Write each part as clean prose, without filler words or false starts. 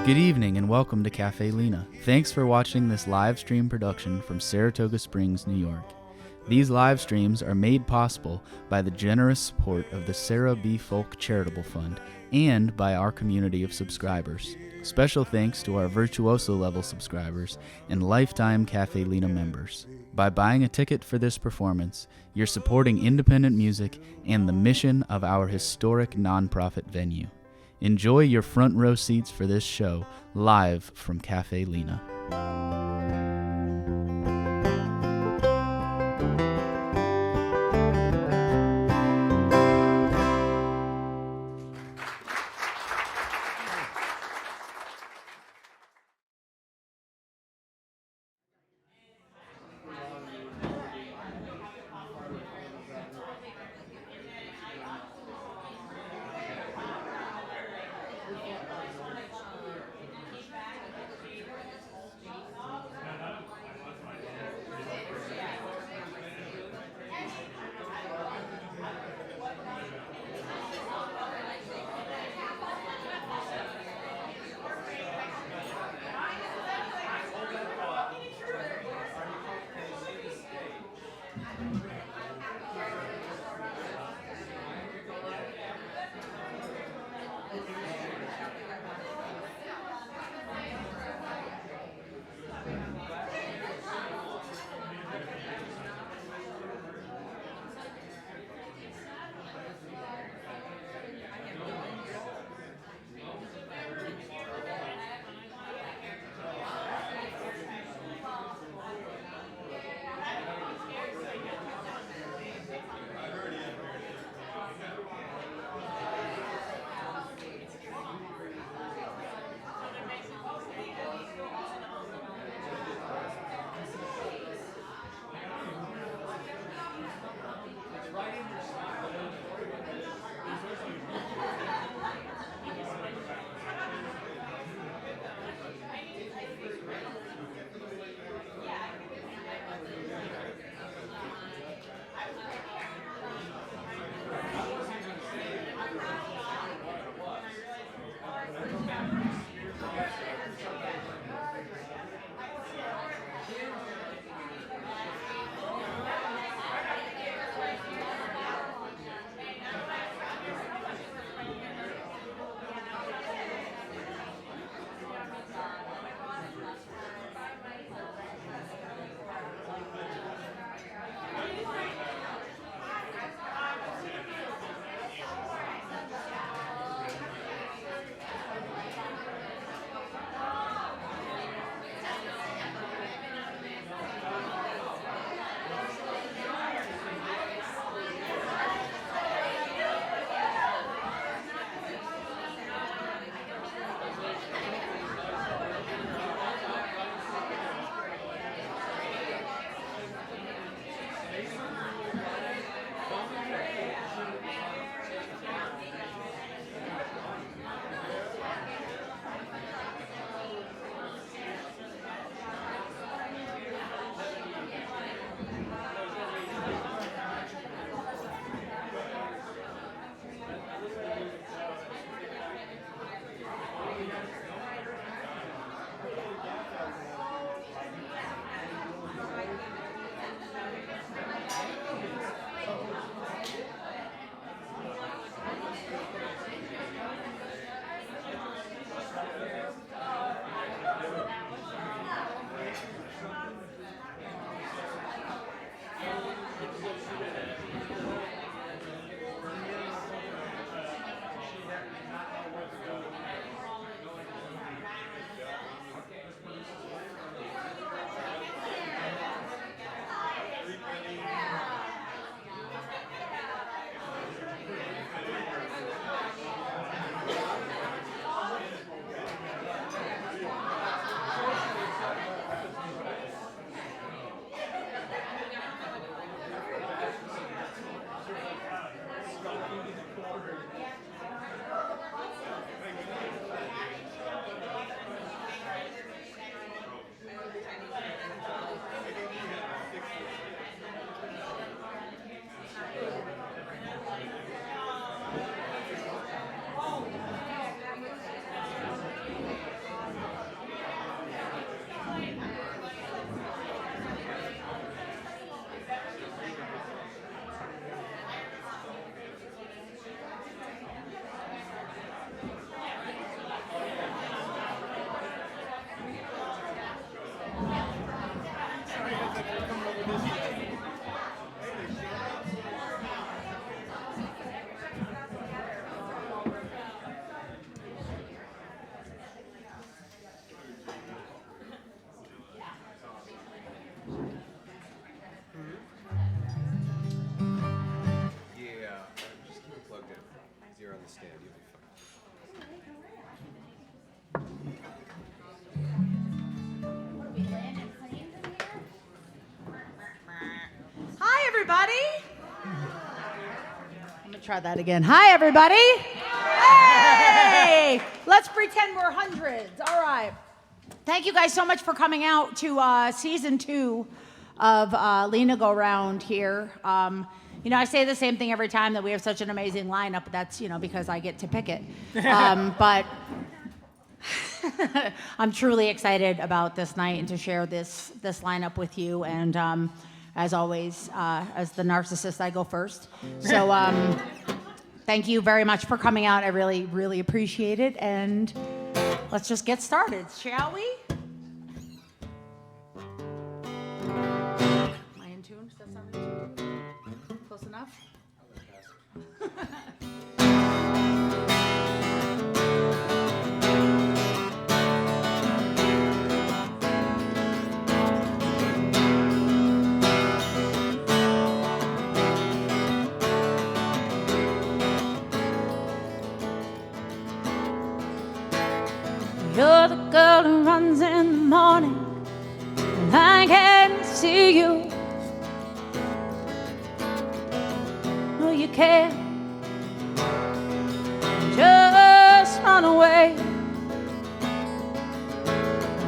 Good evening and welcome to Cafe Lena. Thanks for watching this live stream production from Saratoga Springs, New York. These live streams are made possible by the generous support of the Sarah B. Folk Charitable Fund and by our community of subscribers. Special thanks to our Virtuoso level subscribers and lifetime Cafe Lena members. By buying a ticket for this performance, you're supporting independent music and the mission of our historic nonprofit venue. Enjoy your front row seats for this show, live from Cafe Lena. everybody. Let me try that again. Hi, everybody. Hey! Let's pretend we're hundreds. All right. Thank you guys so much for coming out to season 2 of Lena Go Round here. You know, I say the same thing every time that we have such an amazing lineup, but that's, you know, because I get to pick it. But I'm truly excited about this night and to share this lineup with you. And as always, as the narcissist, I go first. So thank you very much for coming out. I really, really appreciate it. And let's just get started, shall we? Am I in tune? Does that sound in tune? Close enough? You're the girl who runs in the morning, and I can't see you. No, you can't just run away.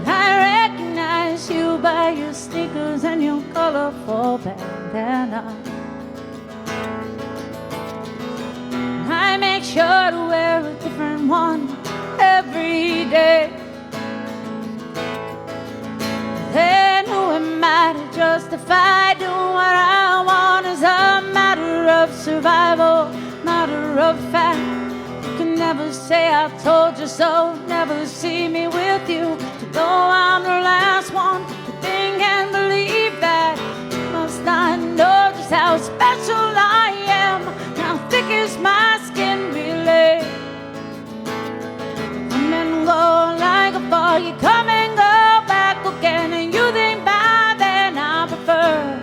I recognize you by your sneakers and your colorful bandana. I make sure to wear a different one every day. Then who am I to justify doing what I want? Is a matter of survival, matter of fact. You can never say I told you so, never see me with you. To go I'm the last one to think and believe that. You must not know just how special I am, how thick is my skin really. Go like a ball, you come and go back again, and you think by then I prefer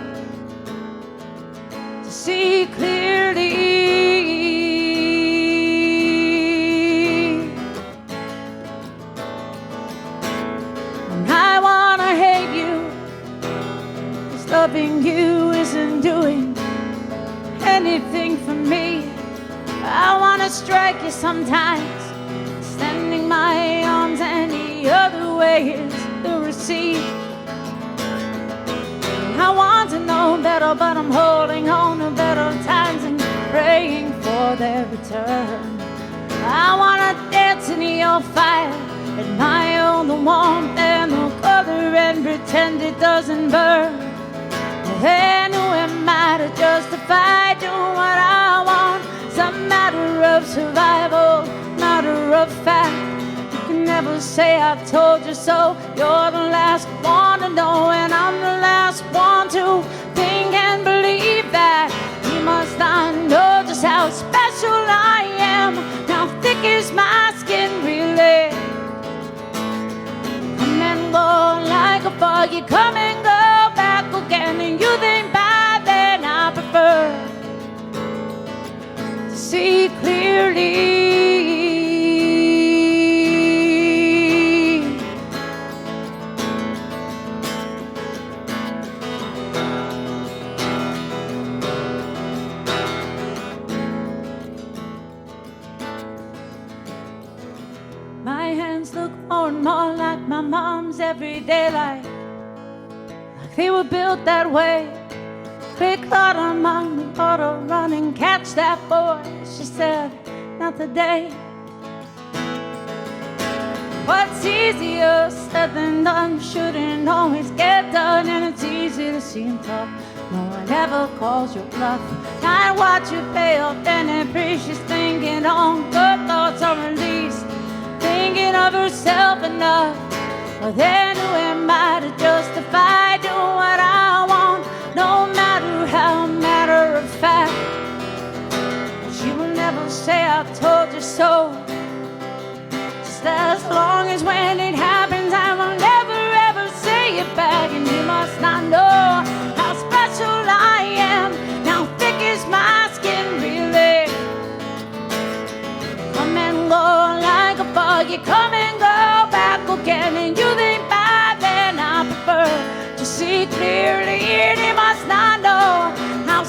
to see clearly. And I wanna hate you, 'cause loving you isn't doing anything for me. I wanna strike you sometimes, extending my arms any other way is the receipt. I want to know better, but I'm holding on to better times and praying for their return. I want to dance in your fire, admire the warmth and the color and pretend it doesn't burn. Then who am I to justify doing what I want? It's a matter of survival, matter of fact. You can never say I told you so. You're the last one to know, and I'm the last one to think and believe that. You must not know just how special I am, how thick is my skin really. Come and go like a bug, you come and go back again, and you think by then I prefer to see clearly. My hands look more and more like my mom's everyday life, like they were built that way. Quick thought among the auto run and catch that boy. She said, not today. What's easier said than done shouldn't always get done, and it's easy to seem tough. No one ever calls your bluff. I watch you pay off and she's thinking on good thoughts are released, thinking of herself enough. Well, then who am I to justify doing what I want? No matter how matter of fact. She will never say I told you so. Just as long as when it happens I will never ever say it back. And you must not know how special I am, how thick is my skin really. Come and go like a bug, you come and go back again, and you think by then I prefer to see clearly. And you must not know how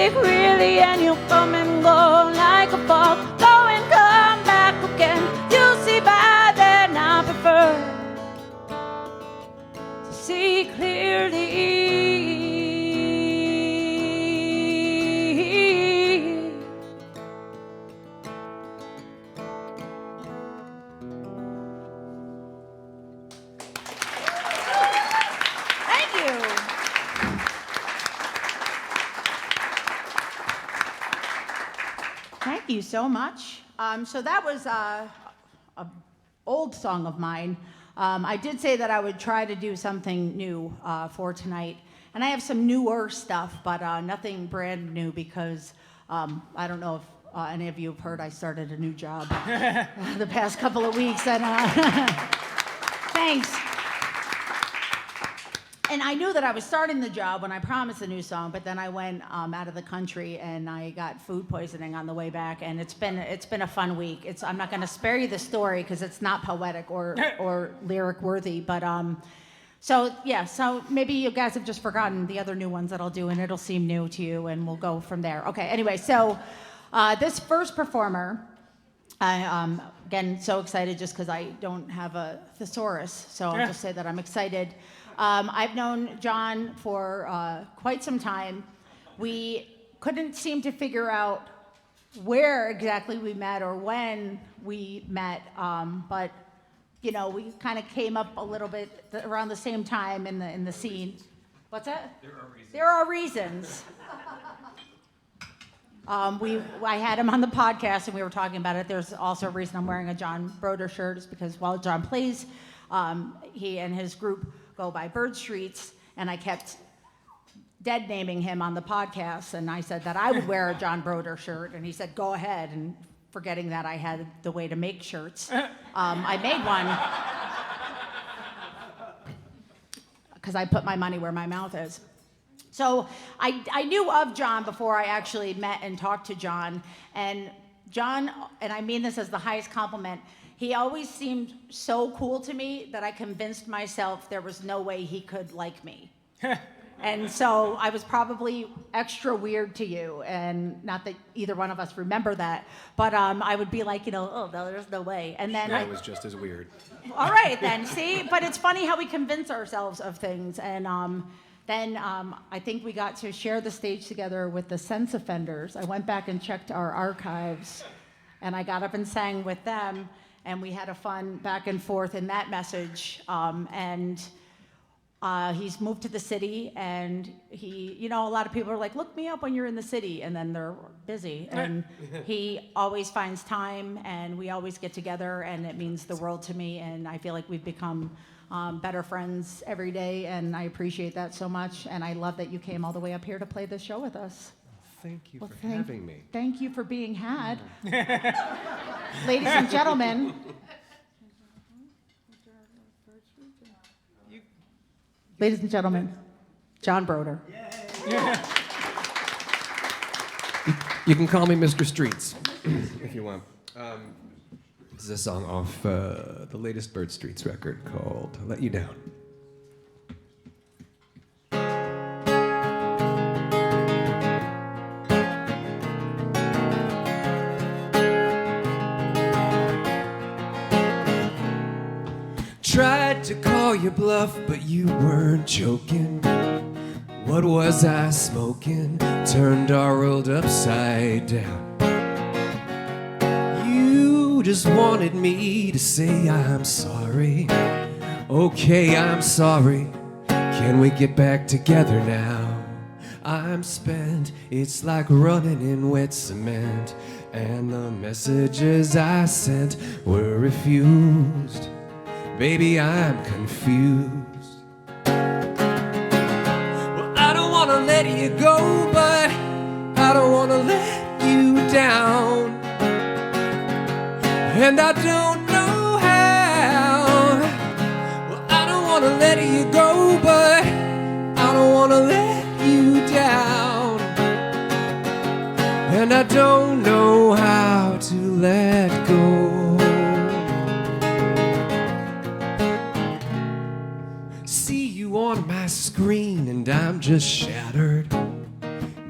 speak really, and you'll come and go like a fog. Go and come back again. You'll see by then I prefer to see clearly. Thank you so much. So that was a old song of mine. I did say that I would try to do something new for tonight. And I have some newer stuff, but nothing brand new because I don't know if any of you have heard I started a new job the past couple of weeks. And thanks. And I knew that I was starting the job when I promised a new song, but then I went out of the country and I got food poisoning on the way back, and it's been a fun week. I'm not going to spare you the story because it's not poetic or lyric worthy, but so maybe you guys have just forgotten the other new ones that I'll do, and it'll seem new to you, and we'll go from there. Okay. Anyway, so this first performer. I again so excited just because I don't have a thesaurus, so I'll just say that I'm excited. I've known John for quite some time. We couldn't seem to figure out where exactly we met or when we met, but we kind of came up a little bit around the same time in the scene. What's that? There are reasons. I had him on the podcast and we were talking about it. There's also a reason I'm wearing a John Brodeur shirt is because while John plays, he and his group go by Bird Streets, and I kept dead naming him on the podcast, and I said that I would wear a John Brodeur shirt, and he said, go ahead, and forgetting that I had the way to make shirts, I made one because I put my money where my mouth is. So I knew of John before I actually met and talked to John, and John, and I mean this as the highest compliment, he always seemed so cool to me that I convinced myself there was no way he could like me. And so I was probably extra weird to you, and not that either one of us remember that, but I would be like, oh, no, there's no way. And then I was just as weird. All right, then, see? But it's funny how we convince ourselves of things. And then I think we got to share the stage together with the Sense Offenders. I went back and checked our archives, and I got up and sang with them. And we had a fun back and forth in that message. He's moved to the city, and a lot of people are like, look me up when you're in the city, and then they're busy. And he always finds time, and we always get together, and it means the world to me. And I feel like we've become better friends every day, and I appreciate that so much. And I love that you came all the way up here to play this show with us. Thank you for having me. Thank you for being had. Ladies and gentlemen. Ladies and gentlemen, John Brodeur. You can call me Mr. Streets if you want. This is a song off the latest Bird Streets record called Let You Down. Tried to call your bluff, but you weren't joking. What was I smoking? Turned our world upside down. You just wanted me to say I'm sorry. Okay, I'm sorry. Can we get back together now? I'm spent, it's like running in wet cement, and the messages I sent were refused. Baby, I'm confused. Well, I don't wanna let you go, but I don't wanna let you down. And I don't know how. Well, I don't wanna let you go, but I don't wanna let you down. And I don't know how to let go. On my screen and I'm just shattered,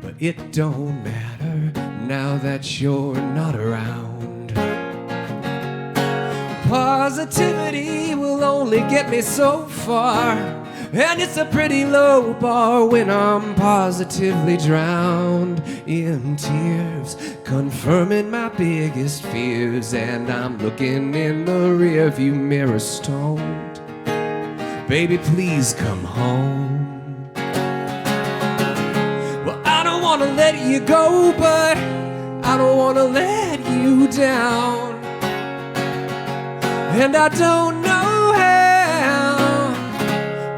but it don't matter now that you're not around. Positivity will only get me so far, and it's a pretty low bar when I'm positively drowned in tears, confirming my biggest fears. And I'm looking in the rearview mirror stoned. Baby, please come home. Well, I don't want to let you go, but I don't want to let you down. And I don't know how.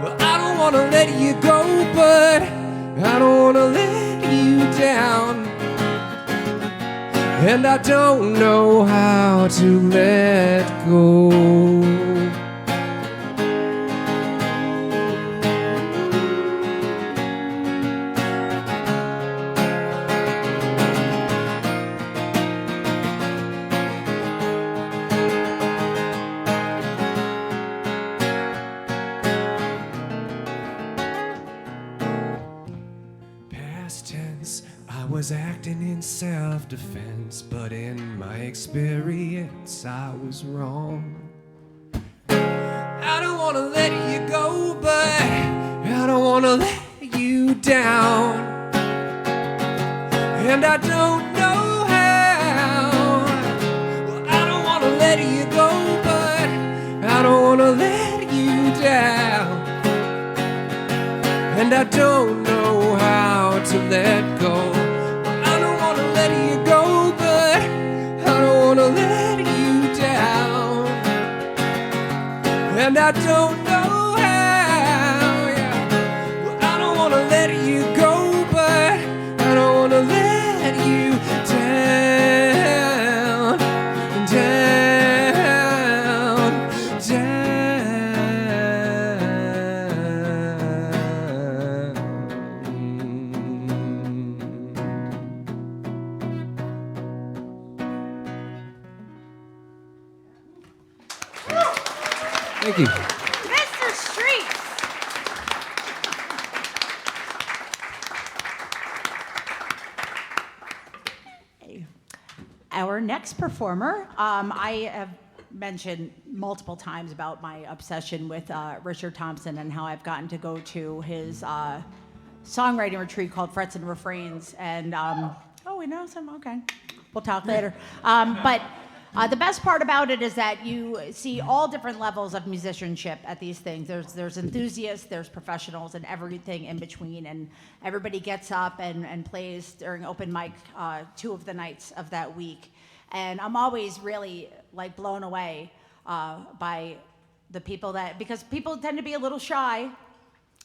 Well, I don't want to let you go, but I don't want to let you down. And I don't know how to let go. Was acting in self-defense, but in my experience I was wrong. I don't want to let you go, but I don't want to let you down. And I don't know how. Well, I don't want to let you go, but I don't want to let you down. And I don't know how to let go. And I don't know how, yeah. Well, I don't want to let you go, but I don't want to let you down, down, Thank you. Mr. Streets. Our next performer, I have mentioned multiple times about my obsession with Richard Thompson and how I've gotten to go to his songwriting retreat called Frets and Refrains. And, we know some, okay. We'll talk later. But the best part about it is that you see all different levels of musicianship at these things. There's enthusiasts, there's professionals, and everything in between. And everybody gets up and plays during open mic 2 of the nights of that week. And I'm always really like blown away by the people because people tend to be a little shy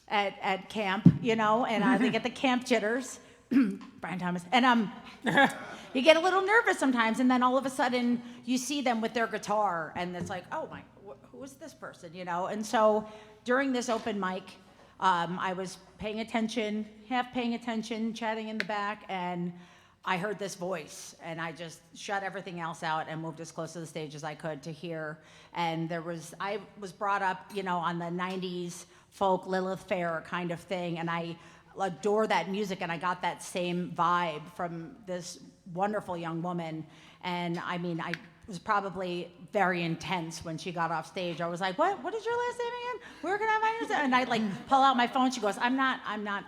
at camp, you know, and they get the camp jitters. Brian Thomas. And you get a little nervous sometimes, and then all of a sudden you see them with their guitar, and it's like, oh my, who is this person, you know? And so during this open mic, I was paying attention, half paying attention, chatting in the back, and I heard this voice, and I just shut everything else out and moved as close to the stage as I could to hear. And I was brought up, you know, on the 90s folk Lilith Fair kind of thing, and I adore that music, and I got that same vibe from this wonderful young woman. And I mean, I was probably very intense when she got off stage. I was like, what is your last name again? Where can I find your? And I like pull out my phone. She goes, I'm not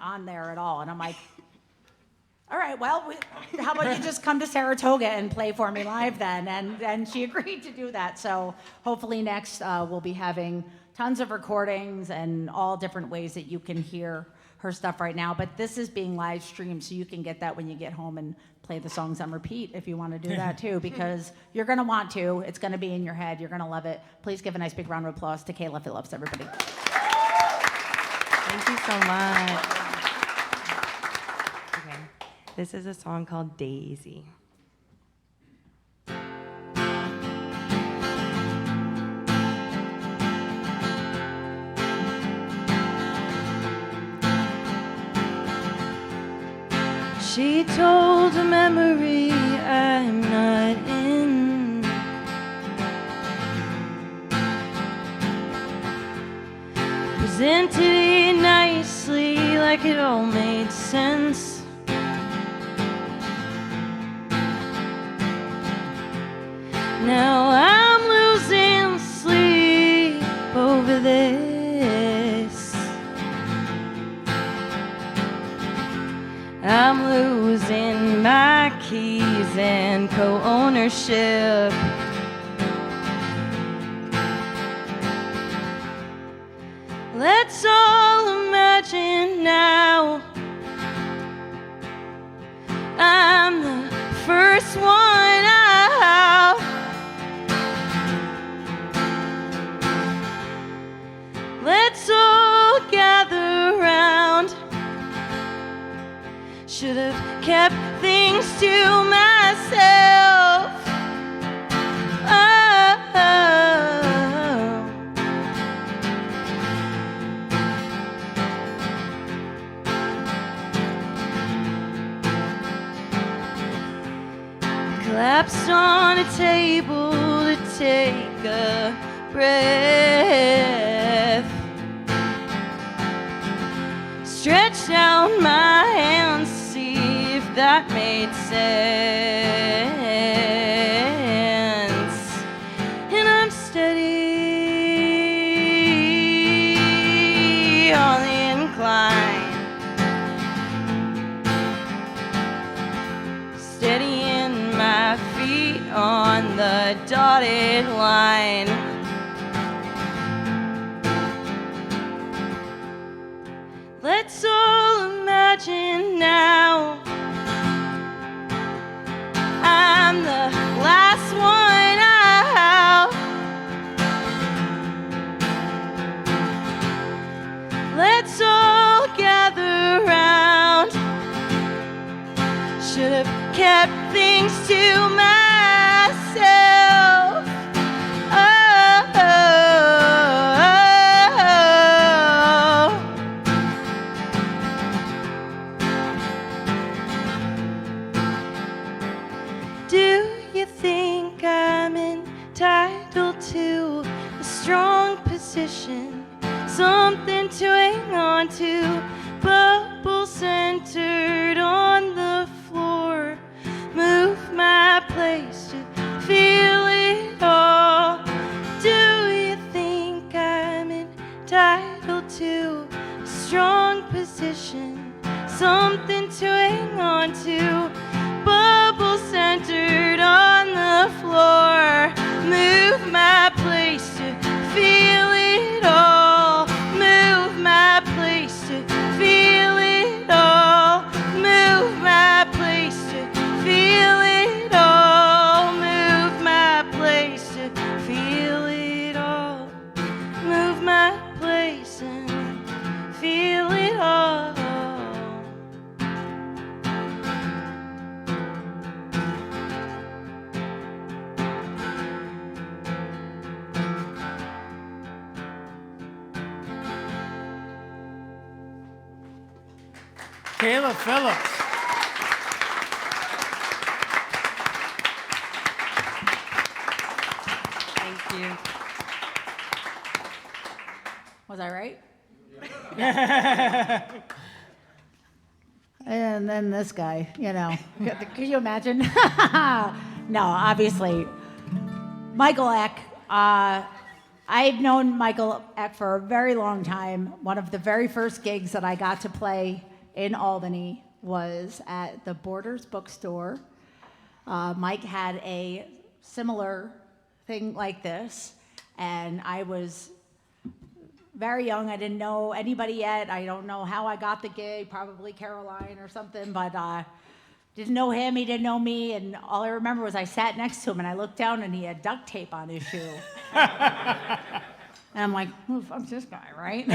on there at all. And I'm like, all right, well, how about you just come to Saratoga and play for me live then? And she agreed to do that. So hopefully next we'll be having tons of recordings and all different ways that you can hear her stuff right now. But this is being live streamed, so you can get that when you get home and play the songs on repeat if you want to do that too, because you're going to want to. It's going to be in your head. You're going to love it. Please give a nice big round of applause to Kayla Phillips, everybody. Thank you so much. Okay, this is a song called Daisy. She told a memory I'm not in. Presented it nicely like it all made sense. Now I'm losing sleep over this. I'm losing my keys and co-ownership. Let's all imagine now I'm the first one out. Let's all gather round. Should have kept things to myself. Collapsed on a table to take a breath. Stretched out my hands to see if that made sense. And I'm steady on the incline. Steady in my feet on the dotted line. Let's all imagine now I'm the last one out. Let's all gather round. Should have kept things to myself. Do you think I'm entitled to a strong position? Something to hang on to, bubble centered on the floor. Move my place to feel it all. Do you think I'm entitled to a strong position? Something to hang on to, bubble centered on the floor. Move my place to feel it all. Move my place to feel it all. Move my place to feel it all. Move my place to feel it all. Move my place and feel it all. Kayla Phillips. Thank you. Was I right? And then this guy, you know, could you imagine? No, obviously, Michael Eck. I've known Michael Eck for a very long time. One of the very first gigs that I got to play in Albany was at the Borders bookstore. Mike had a similar thing like this, and I was very young. I didn't know anybody yet. I don't know how I got the gig, probably Caroline or something, but didn't know him, he didn't know me, and all I remember was I sat next to him and I looked down and he had duct tape on his shoe. And I'm like, who the fuck's this guy, right?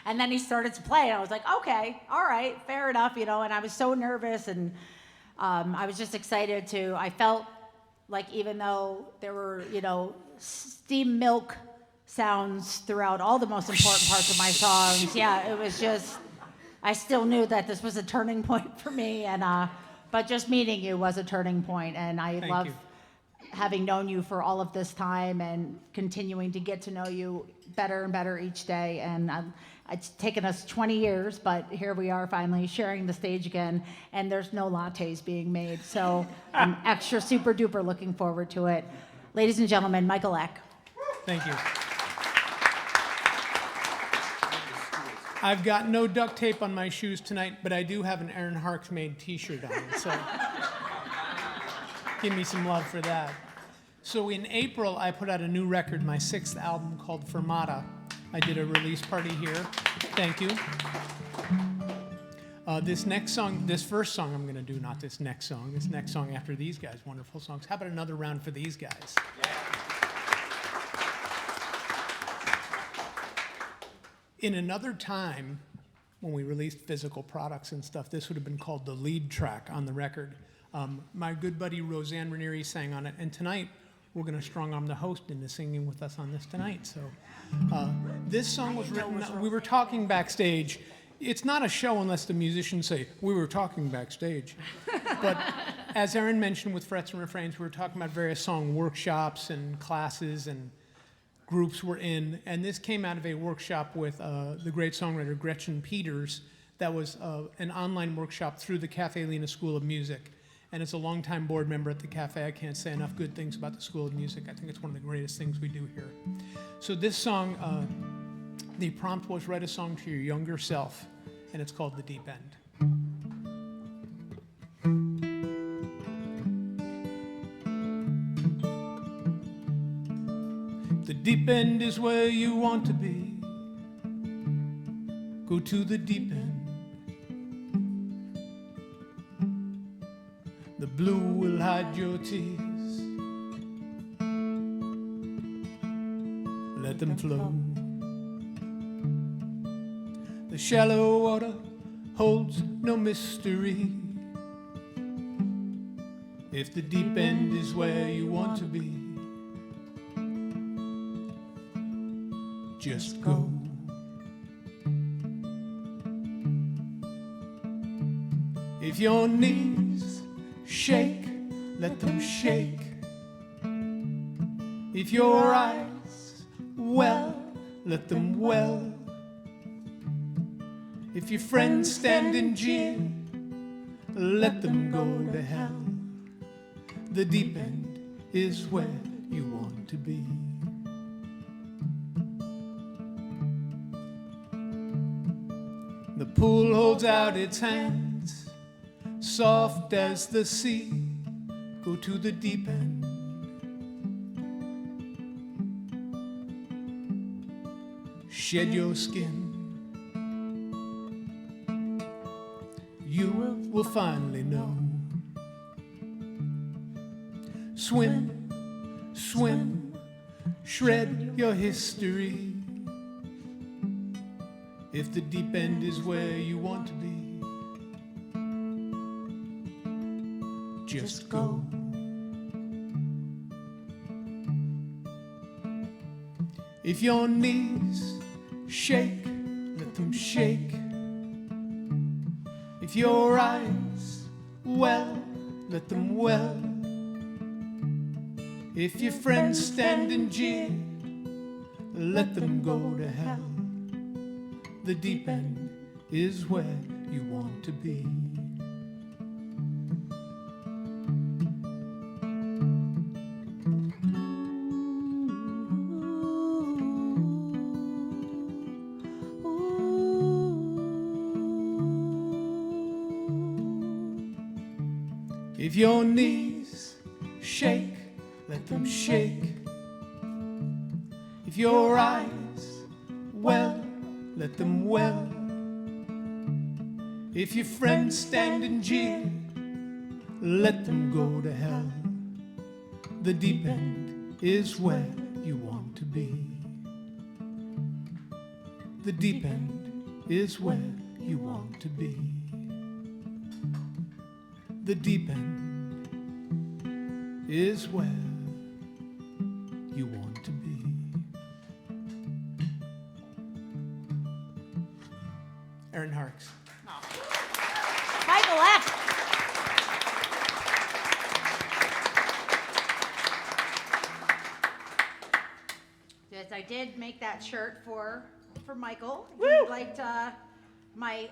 And then he started to play and I was like, okay, all right, fair enough, you know, and I was so nervous and I was just excited I felt like even though there were, you know, steam milk sounds throughout all the most important parts of my songs, yeah, it was just, I still knew that this was a turning point for me, and but just meeting you was a turning point, and I love having known you for all of this time and continuing to get to know you better and better each day. And it's taken us 20 years, but here we are finally sharing the stage again, and there's no lattes being made. So I'm extra super duper looking forward to it. Ladies and gentlemen, Michael Eck. Thank you. I've got no duct tape on my shoes tonight, but I do have an Aaron Harks made t-shirt on, so give me some love for that. So in April, I put out a new record, my 6th album called Fermata. I did a release party here. Thank you. This first song I'm gonna do, not this next song after these guys, wonderful songs. How about another round for these guys? Yeah. In another time, when we released physical products and stuff, this would have been called the lead track on the record. My good buddy Roseanne Ranieri sang on it, and tonight we're going to strong-arm the host into singing with us on this tonight. So this song was written, we were talking backstage. It's not a show unless the musicians say, we were talking backstage. But as Aaron mentioned with Frets and Refrains, we were talking about various song workshops and classes and groups we're in, and this came out of a workshop with the great songwriter Gretchen Peters. That was an online workshop through the Cafe Lena School of Music. And as a longtime board member at the cafe, I can't say enough good things about the School of Music. I think it's one of the greatest things we do here. So this song, the prompt was write a song to your younger self, and it's called The Deep End. The deep end is where you want to be. Go to the deep end. The blue will hide your tears. Let them flow. The shallow water holds no mystery. If the deep end is where you want to be, just go. If your knees shake, let them shake. If your eyes well, let them well. If your friends stand and jeer, let them go to hell. The deep end is where you want to be. The pool holds out its hands, soft as the sea. Go to the deep end. Shed your skin. You will finally know. Swim, swim, shred your history. If the deep end is where you want to be, just go. If your knees shake, let them shake. If your eyes well, let them well. If your friends stand and jeer, let them go to hell. The deep end is where you want to be. If your knees shake, let them shake. If your eyes well, let them well. If your friends stand and jeer, let them go to hell. The deep end is where you want to be. The deep end is where you want to be. The deep end is where you want to be. Aaron Harks. Michael Eck. did make that shirt for Michael. He liked my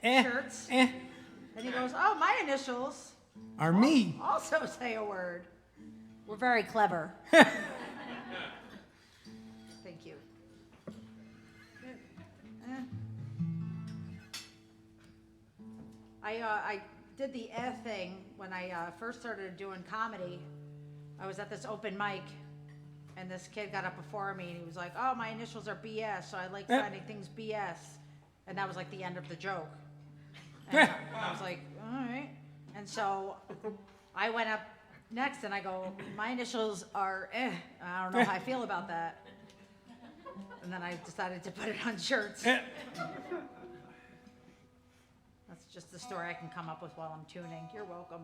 shirts. And he goes, oh, my initials Are me. also say a word. We're very clever. Thank you. I did the thing when I first started doing comedy. I was at this open mic, and this kid got up before me, and he was like, oh, my initials are BS, so I like finding things BS. And that was like the end of the joke. And I was like, all right. And so I went up next, and I go, my initials are I don't know how I feel about that. And then I decided to put it on shirts. That's just the story I can come up with while I'm tuning. You're welcome.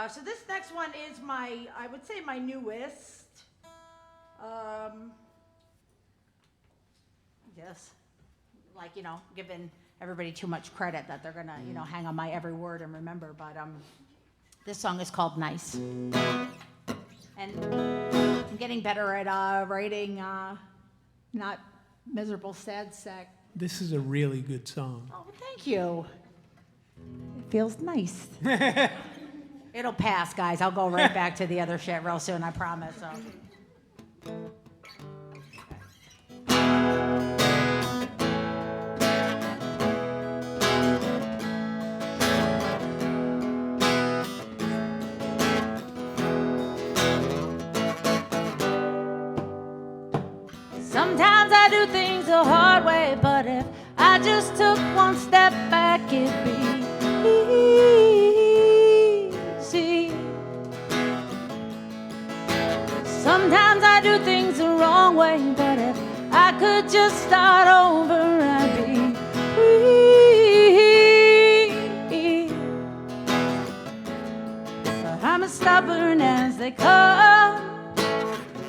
So this next one is I would say my newest. Yes. Like, giving everybody too much credit that they're gonna, hang on my every word and remember. But this song is called Nice. And I'm getting better at writing not miserable, sad sack. This is a really good song. Oh, thank you. It feels nice. It'll pass, guys. I'll go right back to the other shit real soon, I promise. Sometimes I do things the hard way, but if I just took one step back, it'd be easy. Sometimes I do things the wrong way, but if I could just start over, I'd be free. But I'm as stubborn as they come.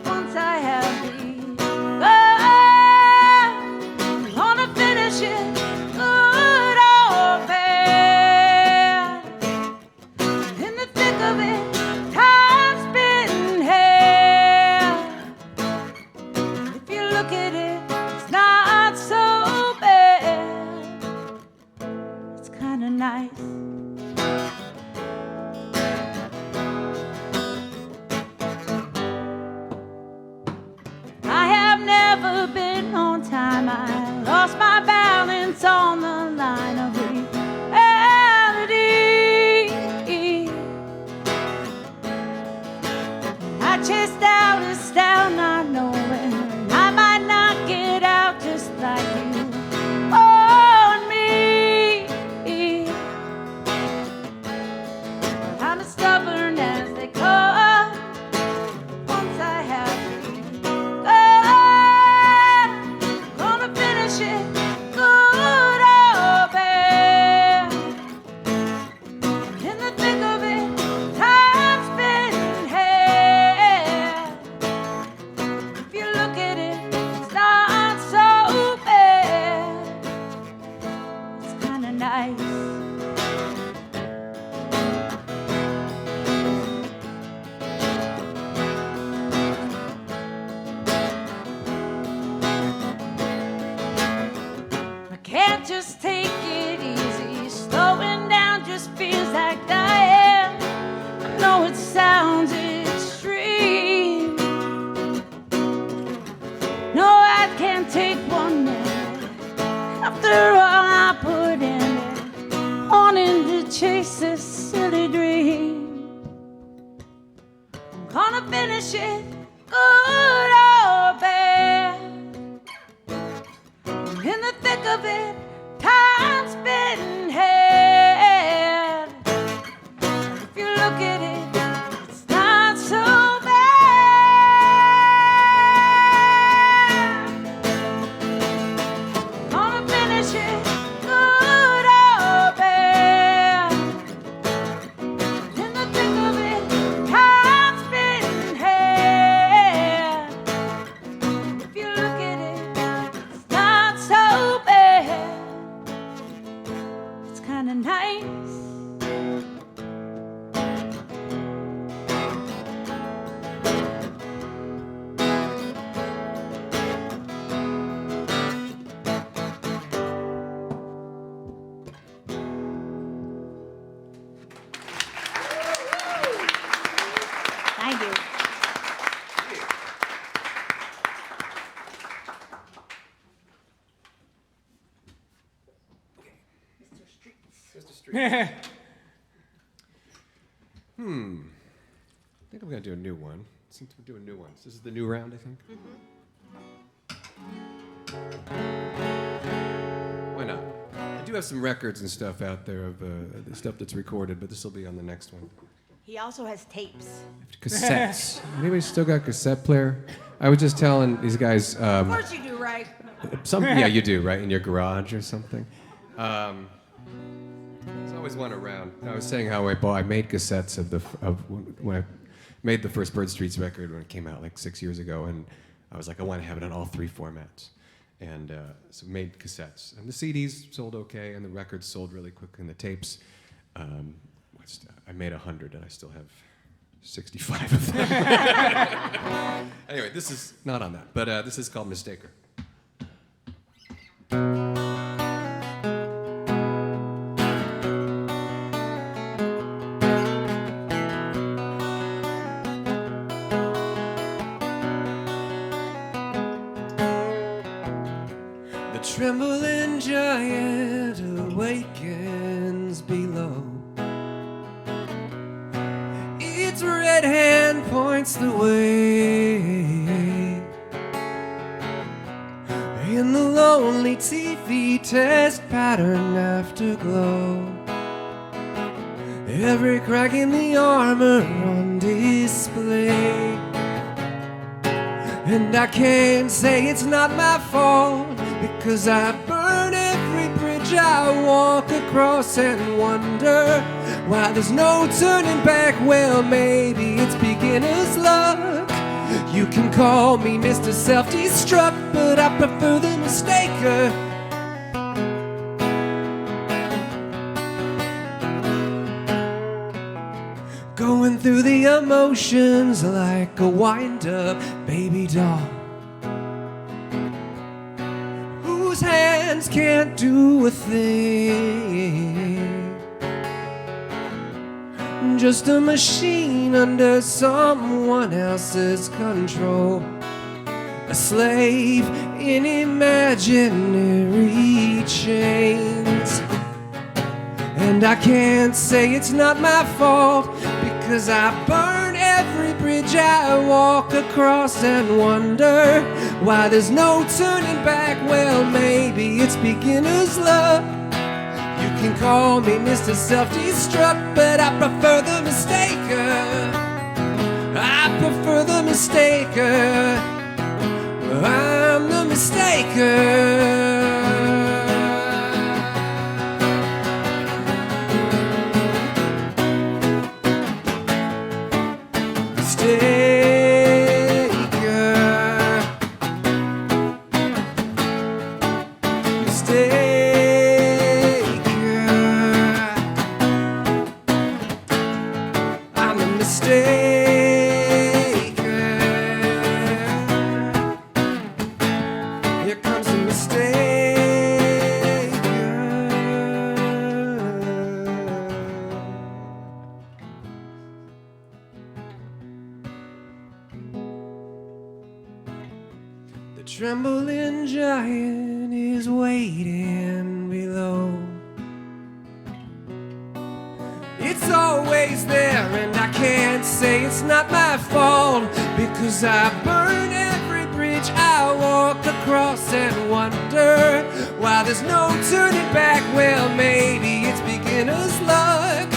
Once I have the gonna finish it, good or bad. In the thick of it, time's been hell. If you look at it, it's not so bad. It's kinda nice. I have never been on time. I lost my balance on the line of reality. I chased down a style not knowing I might not get out just like you on me. I'm as stubborn as they come. Once I have gonna finish it, good or bad. street. I think I'm going to do a new one. Since we're doing new ones. This is the new round, I think. Why not? I do have some records and stuff out there of the stuff that's recorded, but this will be on the next one. He also has tapes. Cassettes. Anybody still got a cassette player? I was just telling these guys. Of course you do, right? Yeah, you do, right? In your garage or something. There's always one around. I was saying how I made cassettes of when I made the first Bird Streets record when it came out like 6 years ago, and I was like, I want to have it on all 3 formats. And so made cassettes. And the CDs sold okay, and the records sold really quick, and the tapes, I made 100, and I still have 65 of them. Anyway, this is not on that, but this is called Mistaker. The trembling giant awakens below. Its red hand points the way. In the lonely TV test pattern afterglow, every crack in the armor on display. And I can't say it's not my fault, because I burn every bridge I walk across and wonder why there's no turning back. Well, maybe it's beginner's luck. You can call me Mr. Self-Destruct, but I prefer the Mistaker. Going through the emotions like a wind-up baby doll, whose hands can't do a thing. Just a machine under someone else's control, a slave in imaginary chains. And I can't say it's not my fault, because I burn every bridge I walk across and wonder why there's no turning back. Well, maybe it's beginner's luck. You can call me Mr. Self-Destruct, but I prefer the Mistaker. I prefer the Mistaker. I'm the Mistaker. The trembling giant is waiting below. It's always there, and I can't say it's not my fault, because I burn every bridge I walk across and wonder why there's no turning back. Well, maybe it's beginner's luck.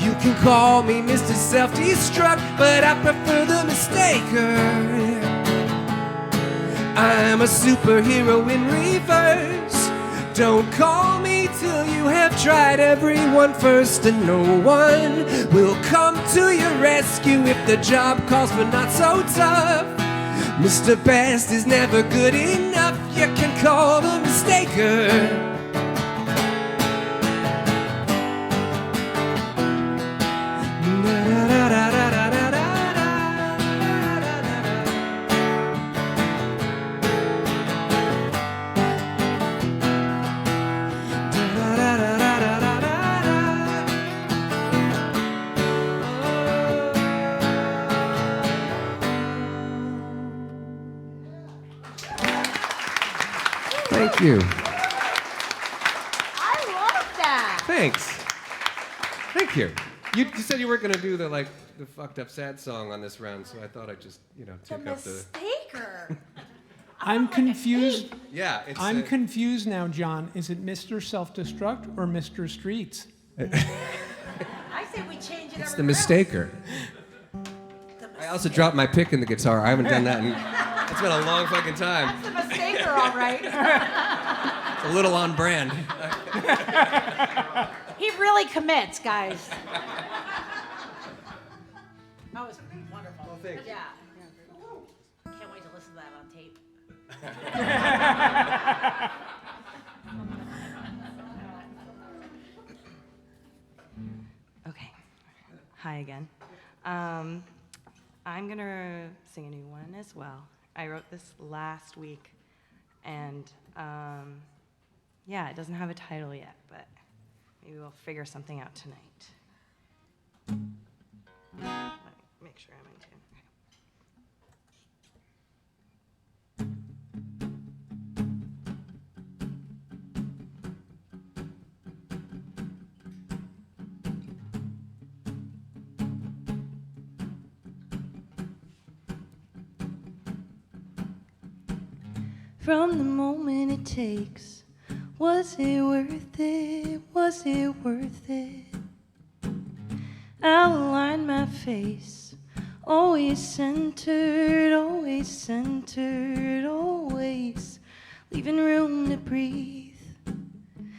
You can call me Mr. Self-Destruct, but I prefer the Mistaker. I'm a superhero in reverse. Don't call me till you have tried everyone first, and no one will come to your rescue if the job calls for not so tough. Mr. Best is never good enough. You can call the Mistaker. Thank you. I love that. Thanks. you. You said you weren't going to do the fucked up sad song on this round, so I thought I'd just, take up the... Mistaker. I'm confused. Yeah, I'm confused now, John. Is it Mr. Self-Destruct or Mr. Streets? I say we change it. It's the mistaker. I also dropped my pick in the guitar. I haven't done that in... It's been a long fucking time. That's the mistaker, all right. It's a little on brand. He really commits, guys. That was wonderful. Well, thank you. Yeah. Can't wait to listen to that on tape. Okay. Hi again. I'm gonna sing a new one as well. I wrote this last week, and yeah, it doesn't have a title yet, but maybe we'll figure something out tonight. Let me make sure I'm in tune. From the moment it takes, was it worth it? Was it worth it? I'll align my face, always centered, always centered, always leaving room to breathe.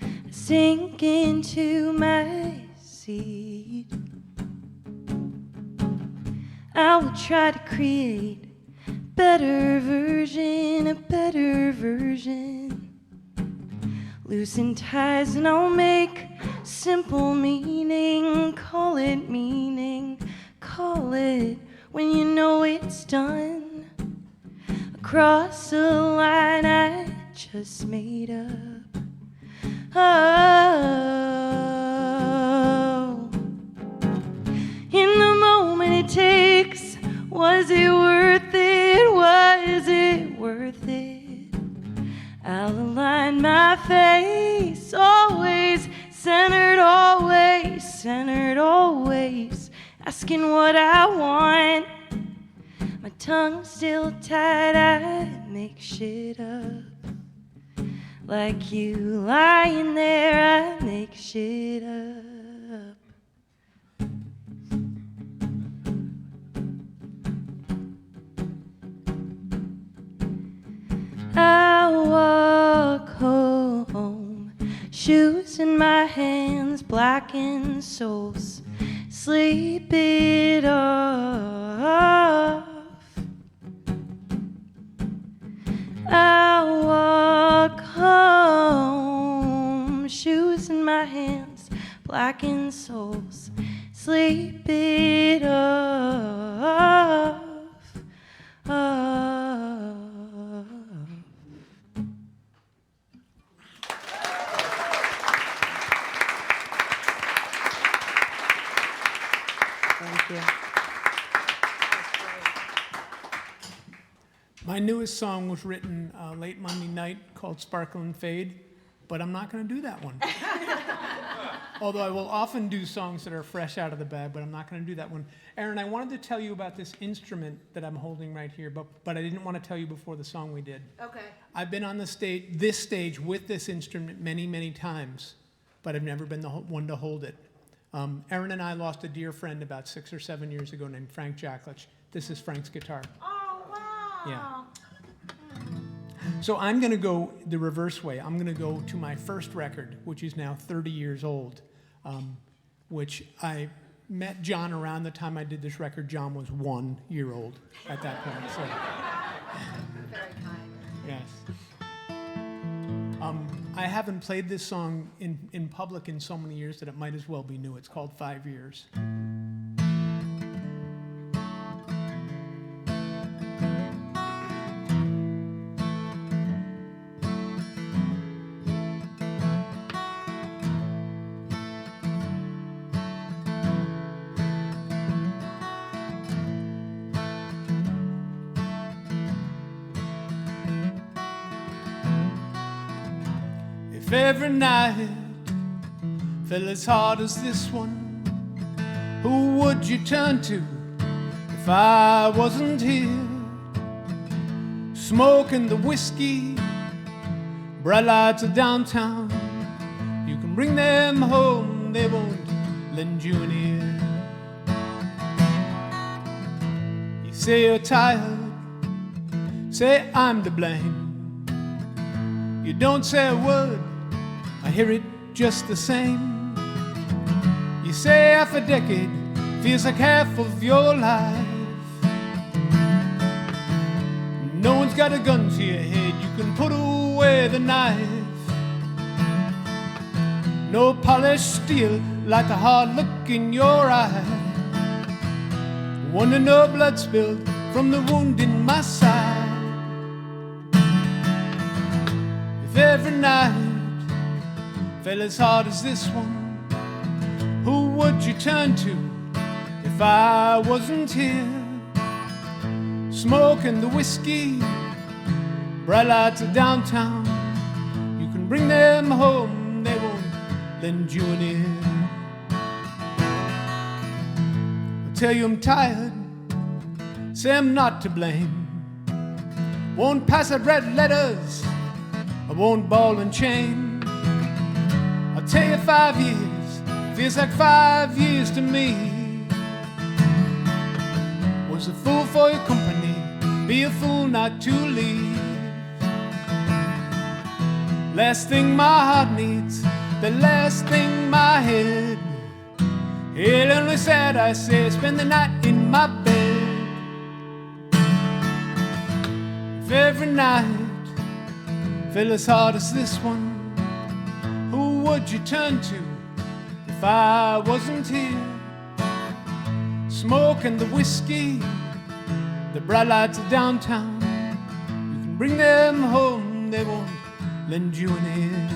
I sink into my seat. I will try to create a better version. Loosen ties and I'll make simple meaning. Call it meaning, call it when you know it's done. Across the line I just made up. Oh, in the moment it takes, was it worth it? Was it worth it? I'll align my face, always centered, always asking what I want. My tongue's still tied, I make shit up. Like you lying there, I make shit up. I walk home, shoes in my hands, blackened soles, sleep it off. I walk home, shoes in my hands, blackened soles, sleep it off. Thank you. My newest song was written late Monday night called Sparkle and Fade, but I'm not going to do that one. Although I will often do songs that are fresh out of the bag, but I'm not going to do that one. Aaron, I wanted to tell you about this instrument that I'm holding right here, but I didn't want to tell you before the song we did. Okay. I've been on this stage with this instrument many, many times, but I've never been the one to hold it. Aaron and I lost a dear friend about 6 or 7 years ago named Frank Jacklich. This is Frank's guitar. Oh, wow. Yeah. So I'm going to go the reverse way. I'm going to go to my first record, which is now 30 years old, which I met John around the time I did this record. John was 1 year old at that point. So. Very kind. Yes. I haven't played this song in public in so many years that it might as well be new. It's called 5 Years. If every night fell as hard as this one, Who would you turn to if I wasn't here? Smoking the whiskey, bright lights of downtown. You can bring them home, they won't lend you an ear. You say you're tired, say I'm to blame. You don't say a word, I hear it just the same. You say half a decade feels like half of your life. No one's got a gun to your head, you can put away the knife. No polished steel like the hard look in your eye. Wonder no blood spilled from the wound in my side. If every night fell as hard as this one, who would you turn to if I wasn't here? Smoking the whiskey, bright lights of downtown. You can bring them home, they won't lend you an ear. I'll tell you I'm tired, say I'm not to blame. Won't pass out red letters, I won't ball and chain. I'll tell you 5 years, feels like 5 years to me. Was a fool for your company, be a fool not to leave. Last thing my heart needs, the last thing my head. It only sad I say, spend the night in my bed. If every night fell as hard as this one, who would you turn to if I wasn't here? Smoking the whiskey, the bright lights of downtown. You can bring them home, they won't lend you an ear.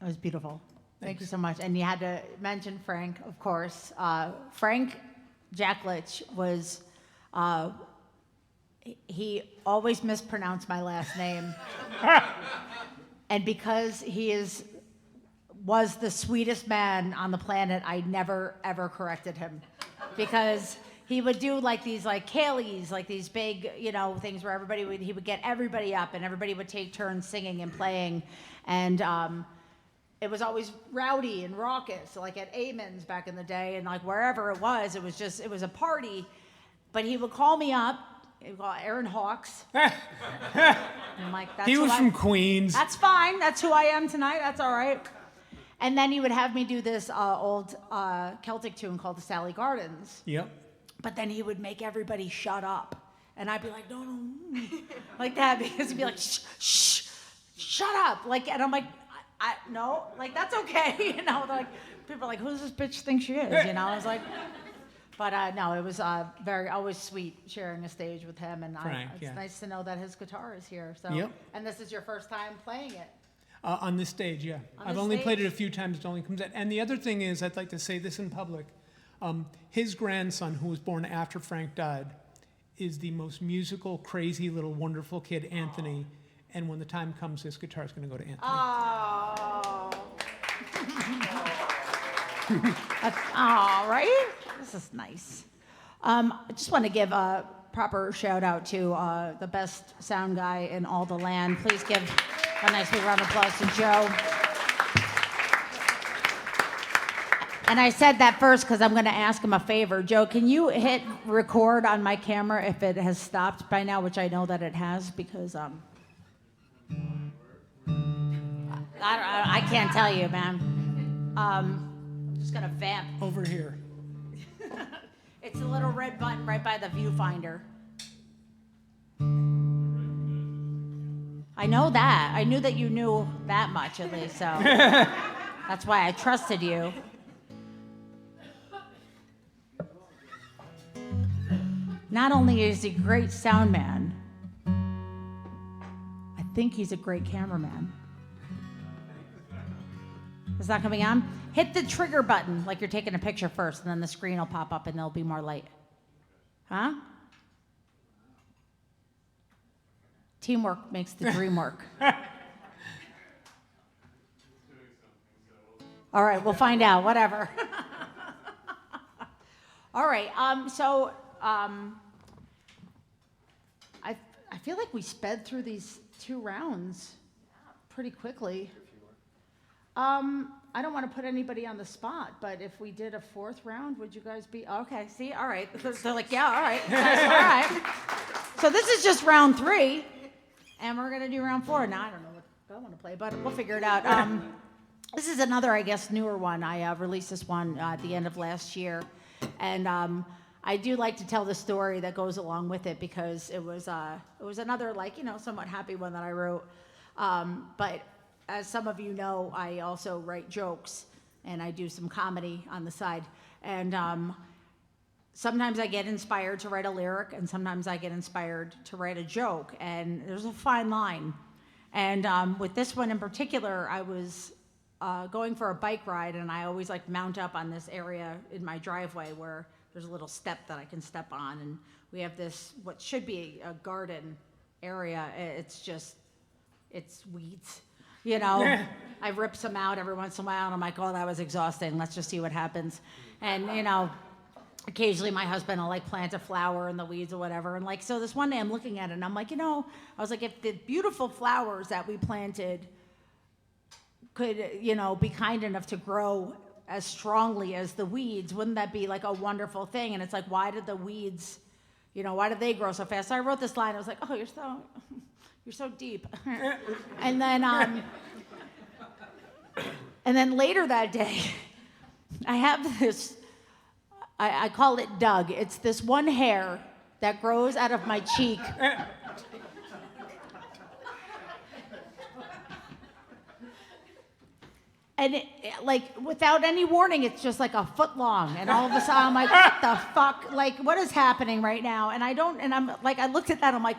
It was beautiful. Thank you so much. And you had to mention Frank, of course. Frank Jacklich was, he always mispronounced my last name. And because he was the sweetest man on the planet, I never, ever corrected him. Because he would do like these like Kayleys, like these big, things where he would get everybody up and everybody would take turns singing and playing. And it was always rowdy and raucous, like at Amen's back in the day, and like wherever it was a party. But he would call me up, he'd call Aaron Hawks. And I'm like, that's He was from Queens. That's fine, that's who I am tonight, that's all right. And then he would have me do this old Celtic tune called the Sally Gardens. Yep. But then he would make everybody shut up. And I'd be like, no, like that, because he'd be like, shh, shut up. Like, and I'm like, no, like, that's okay. Like, people are like, who does this bitch think she is? I was like, but no, it was always sweet sharing a stage with him. And Frank, it's nice to know that his guitar is here. So, Yep. And this is your first time playing it. On this stage, yeah. I've only played it a few times, it only comes out. And the other thing is, I'd like to say this in public. His grandson, who was born after Frank died, is the most musical, crazy, little, wonderful kid, Anthony. And when the time comes, this guitar is going to go to Anthony. Oh. Right? This is nice. I just want to give a proper shout out to the best sound guy in all the land. Please give a nice big round of applause to Joe. And I said that first because I'm going to ask him a favor. Joe, can you hit record on my camera if it has stopped by now, which I know that it has, because I can't tell you, man. I'm just going to vamp. Over here. It's a little red button right by the viewfinder. I know that. I knew that you knew that much at least, so that's why I trusted you. Not only is he a great sound man, I think he's a great cameraman. Is that coming on? Hit the trigger button like you're taking a picture first, and then the screen will pop up and there'll be more light. Huh? Teamwork makes the dream work. All right, we'll find out, whatever. All right, I feel like we sped through these 2 rounds pretty quickly. I don't want to put anybody on the spot, but if we did a 4th round, would you guys be okay? See, all right. They're like, yeah, all right. All right. So this is just round 3, and we're gonna do round 4. Now I don't know what I want to play, but we'll figure it out. This is another, I guess, newer one. I released this one at the end of last year, and I do like to tell the story that goes along with it because it was another, like, somewhat happy one that I wrote, but. As some of you know, I also write jokes, and I do some comedy on the side. And sometimes I get inspired to write a lyric, and sometimes I get inspired to write a joke, and there's a fine line. And with this one in particular, I was going for a bike ride, and I always mount up on this area in my driveway where there's a little step that I can step on, and we have this, what should be a garden area. It's weeds. I rip some out every once in a while, and I'm like, oh, that was exhausting. Let's just see what happens. And, occasionally my husband will plant a flower in the weeds or whatever. And so this one day I'm looking at it, and I'm like, I was like, if the beautiful flowers that we planted could, be kind enough to grow as strongly as the weeds, wouldn't that be a wonderful thing? And it's like, why did the weeds, why did they grow so fast? So I wrote this line. I was like, oh, you're so deep. And then later that day, I have this, I call it Doug. It's this one hair that grows out of my cheek. And without any warning, it's just a foot long. And all of a sudden I'm like, what the fuck? What is happening right now? And I looked at that, I'm like,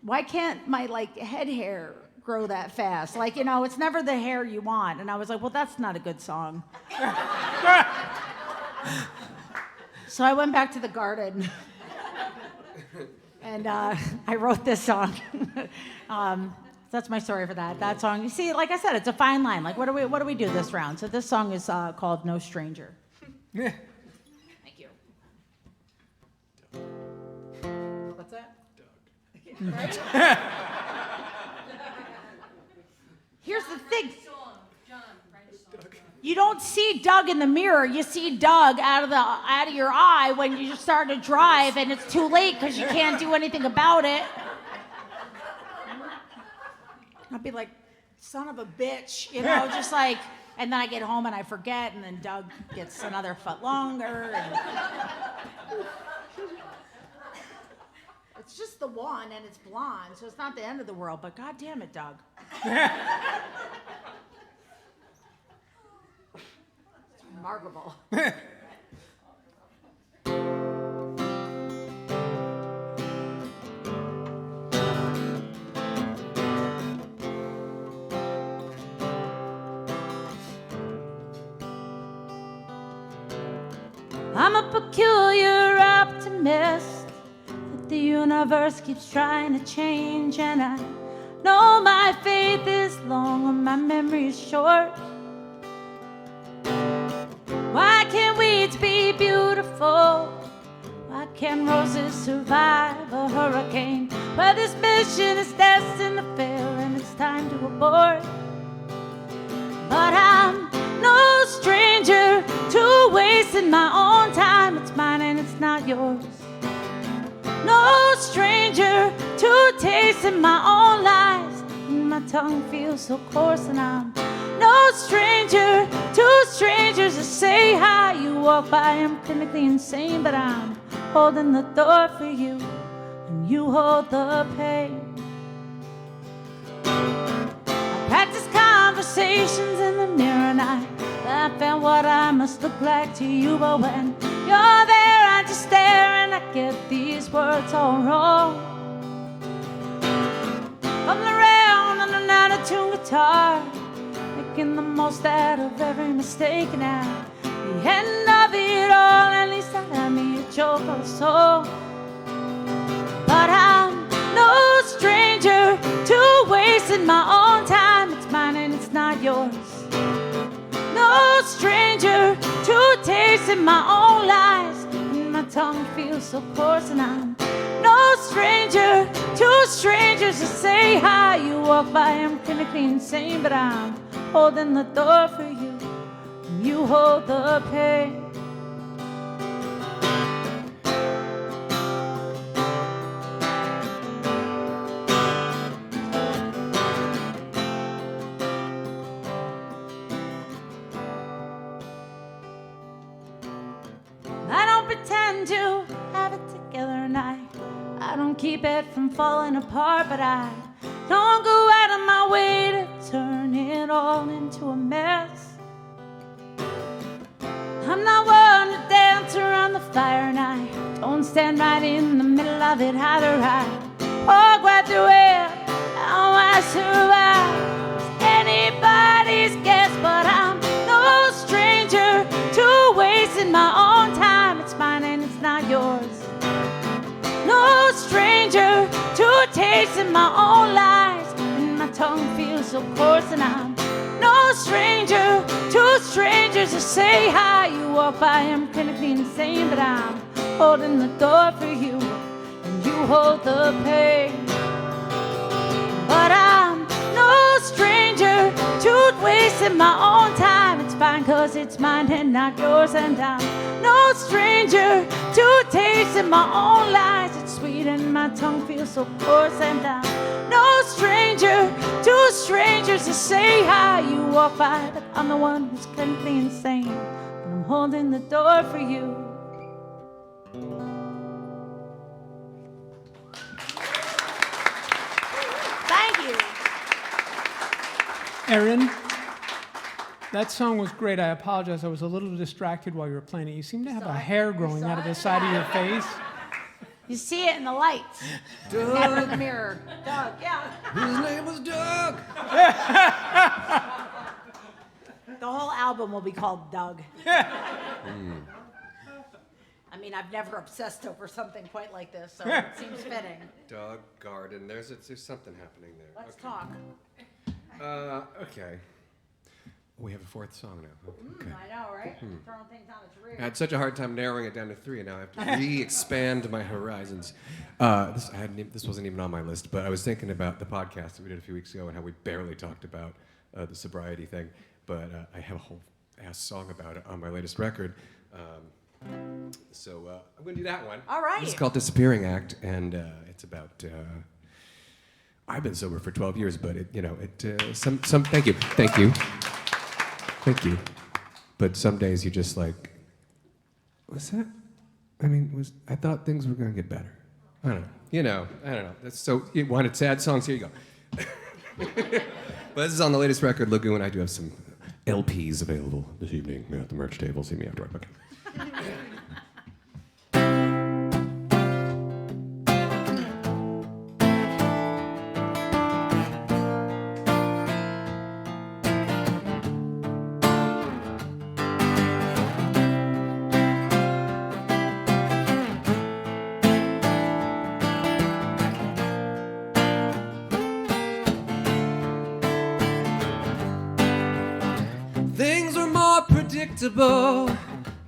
why can't my head hair grow that fast? It's never the hair you want. And I was like, well, that's not a good song. So I went back to the garden and I wrote this song. That's my story for that song. You see, like I said, it's a fine line. What do we do this round? So this song is called No Stranger. Thank you. What's that? Here's the thing. You don't see Doug in the mirror. You see Doug out of your eye when you start to drive, and it's too late because you can't do anything about it. I'll be like, son of a bitch, and then I get home and I forget, and then Doug gets another foot longer. It's just the one, and it's blonde, so it's not the end of the world, but God damn it, Doug. It's remarkable. I'm a peculiar optimist. The universe keeps trying to change, and I know my faith is long and my memory is short. Why can't weeds be beautiful? Why can't roses survive a hurricane? Well, this mission is destined to fail, and it's time to abort. But I'm no stranger to wasting my own time. It's mine and it's not yours. No stranger to tasting my own lies. My tongue feels so coarse, and I'm no stranger to strangers to say hi. You walk by, I'm clinically insane, but I'm holding the door for you, and you hold the pain. practice conversations in the mirror, and I laugh at what I must look like to you. But when you're there, I just stare and I get these words all wrong. Fumbling around on an out-of-tune guitar, making the most out of every mistake. And at the end of it all, at least I had me a joke or a song. But I'm no stranger to wasting my own time. It's mine and it's not yours. No stranger to tasting my own lies. And my tongue feels so coarse, and I'm no stranger to strangers to say hi. You walk by, I'm clinically insane, but I'm holding the door for you, and you hold the pain. I don't pretend to have it together, and I don't keep it from falling apart, but I don't go out of my way to turn it all into a mess. I'm not one to dance around the fire, and I don't stand right in the middle of it either. I walk right through it, how I survive. It's anybody's guess, but I'm no stranger to wasting my own time. It's mine and it's not yours. No stranger to tasting my own lies, and my tongue feels so coarse, and I'm no stranger to strangers to say hi. You walk by, I'm clinically insane, but I'm holding the door for you, and you hold the pain. But I'm no stranger to wasting my own time. It's fine 'cause it's mine and not yours, and I'm no stranger to tasting my own lies. It's sweet and my tongue feels so coarse, and I'm no stranger to strangers to say hi. You walk by, but I'm the one who's clinically insane, but I'm holding the door for you. Thank you. Erin, that song was great. I apologize. I was a little distracted while you were playing it. You seem to have a hair growing out of the side of your face. You see it in the lights. Never in the mirror. Doug, yeah. His name was Doug. The whole album will be called Doug. I mean, I've never obsessed over something quite like this, so it seems fitting. Doug Garden. There's something happening there. Let's talk. Okay. We have a fourth song now. Okay. I know, right? Throwing things on its rear. I had such a hard time narrowing it down to 3, and now I have to re-expand my horizons. This wasn't even on my list, but I was thinking about the podcast that we did a few weeks ago and how we barely talked about the sobriety thing, but I have a whole ass song about it on my latest record. So I'm going to do that one. All right. This is called Disappearing Act, and it's about... I've been sober for 12 years, but thank you. But some days you just like, what's that? I thought things were going to get better. I don't know. I don't know. So you wanted sad songs? Here you go. But this is on the latest record, Lagoon. I do have some LPs available this evening at the merch table. See me afterward. Okay.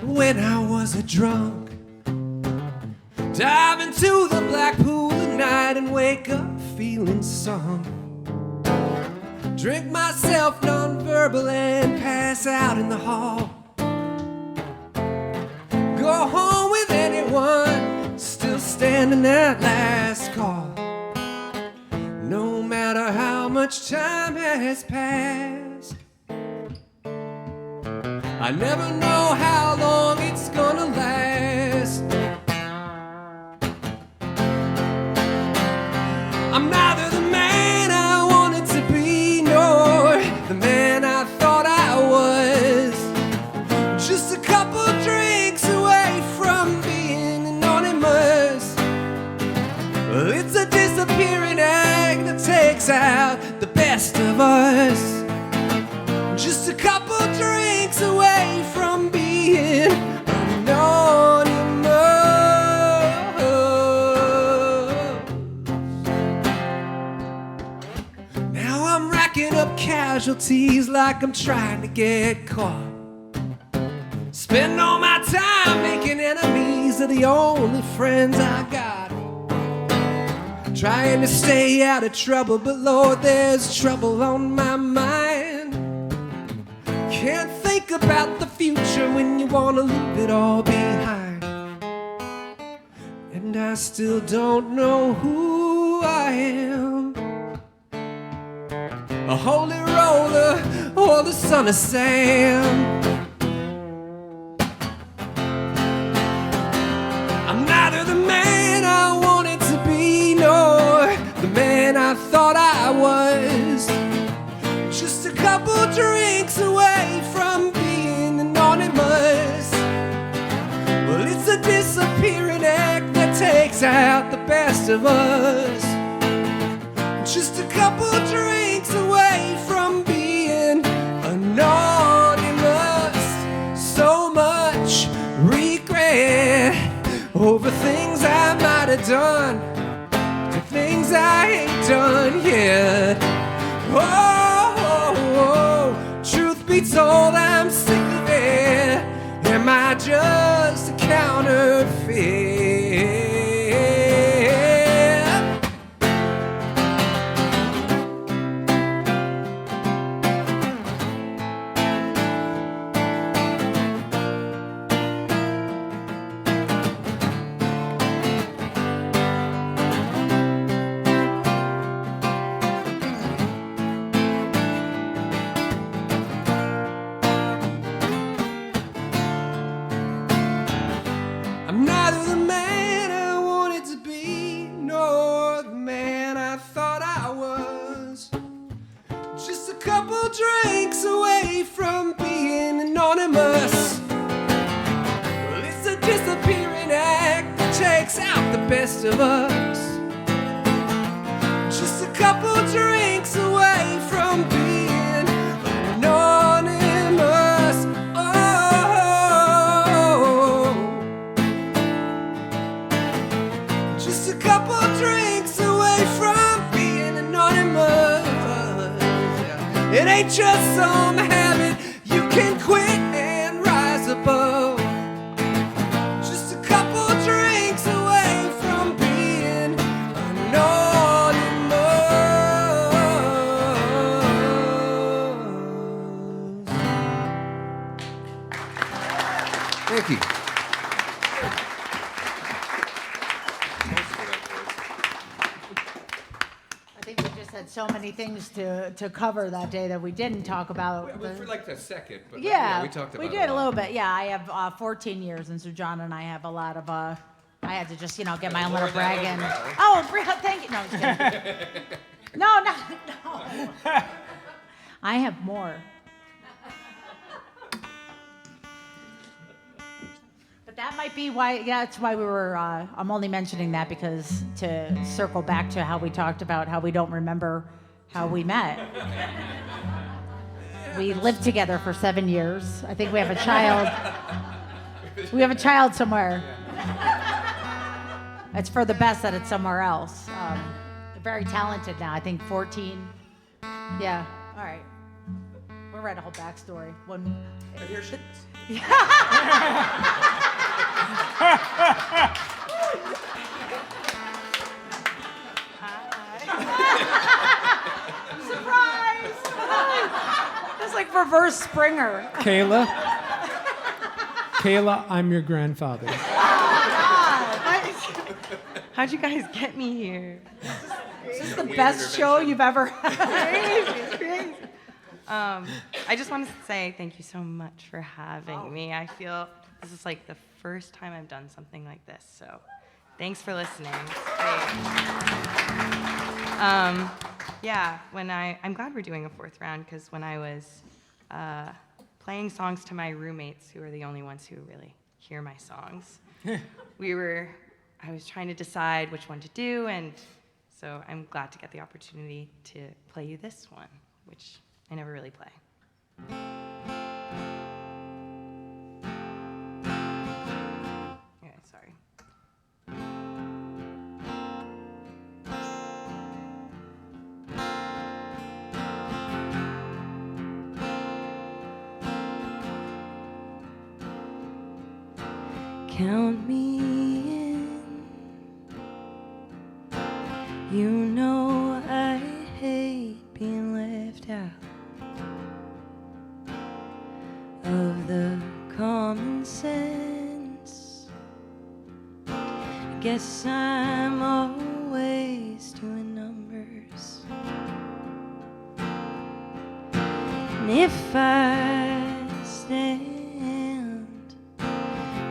When I was a drunk, dive into the black pool at night and wake up feeling sunk. Drink myself non-verbal and pass out in the hall. Go home with anyone still standing at last call. No matter how much time has passed, I never know how long it's gonna last. I'm neither the man I wanted to be, nor tease like I'm trying to get caught. Spend all my time making enemies of the only friends I got. Trying to stay out of trouble, but Lord, there's trouble on my mind. Can't think about the future when you want to leave it all behind. And I still don't know who I am. A holy roller or the son of Sam. I'm neither the man I wanted to be, nor the man I thought I was. Just a couple drinks away from being anonymous. Well, it's a disappearing act that takes out the best of us. Just a couple drinks away from being anonymous. So much regret over things I might have done, to things I ain't done yet. Oh, truth be told, I'm sick of it. Am I just a counterfeit? I'm neither the man I wanted to be, nor the man I thought I was. Just a couple drinks away from being anonymous. Well, it's a disappearing act that takes out the best of us. Just a couple drinks away from being anonymous. Oh, just a couple drinks away from being anonymous. It ain't just some habit you can quit and rise above. Just a couple drinks away from being anonymous. Thank you. I think we just had so many things to cover that day that we didn't talk about. For like a second, but Yeah, we talked about we did a little bit. Yeah, I have 14 years, and so John and I have a lot of. I had to just get my own little brag in. Oh, thank you. No, just kidding. No. I have more. But that might be why. Yeah, that's why we were. I'm only mentioning that because to circle back to how we talked about how we don't remember how we met. We lived together for 7 years. I think we have a child. We have a child somewhere. It's for the best that it's somewhere else. Very talented now. I think 14. Yeah. All right. We'll write a whole backstory. Here she is. Surprise! It's like reverse Springer. Kayla, I'm your grandfather. How'd you guys get me here? Is this the best show you've ever had? Crazy. I just wanted to say thank you so much for having me. I feel this is like the first time I've done something like this, so thanks for listening. It's great. Yeah, I'm glad we're doing a fourth round, because when I was playing songs to my roommates, who are the only ones who really hear my songs, I was trying to decide which one to do, and so I'm glad to get the opportunity to play you this one, which I never really play. Okay, sorry. count me in. You know I hate being left out of the common sense. I guess I'm always doing numbers. And if I stand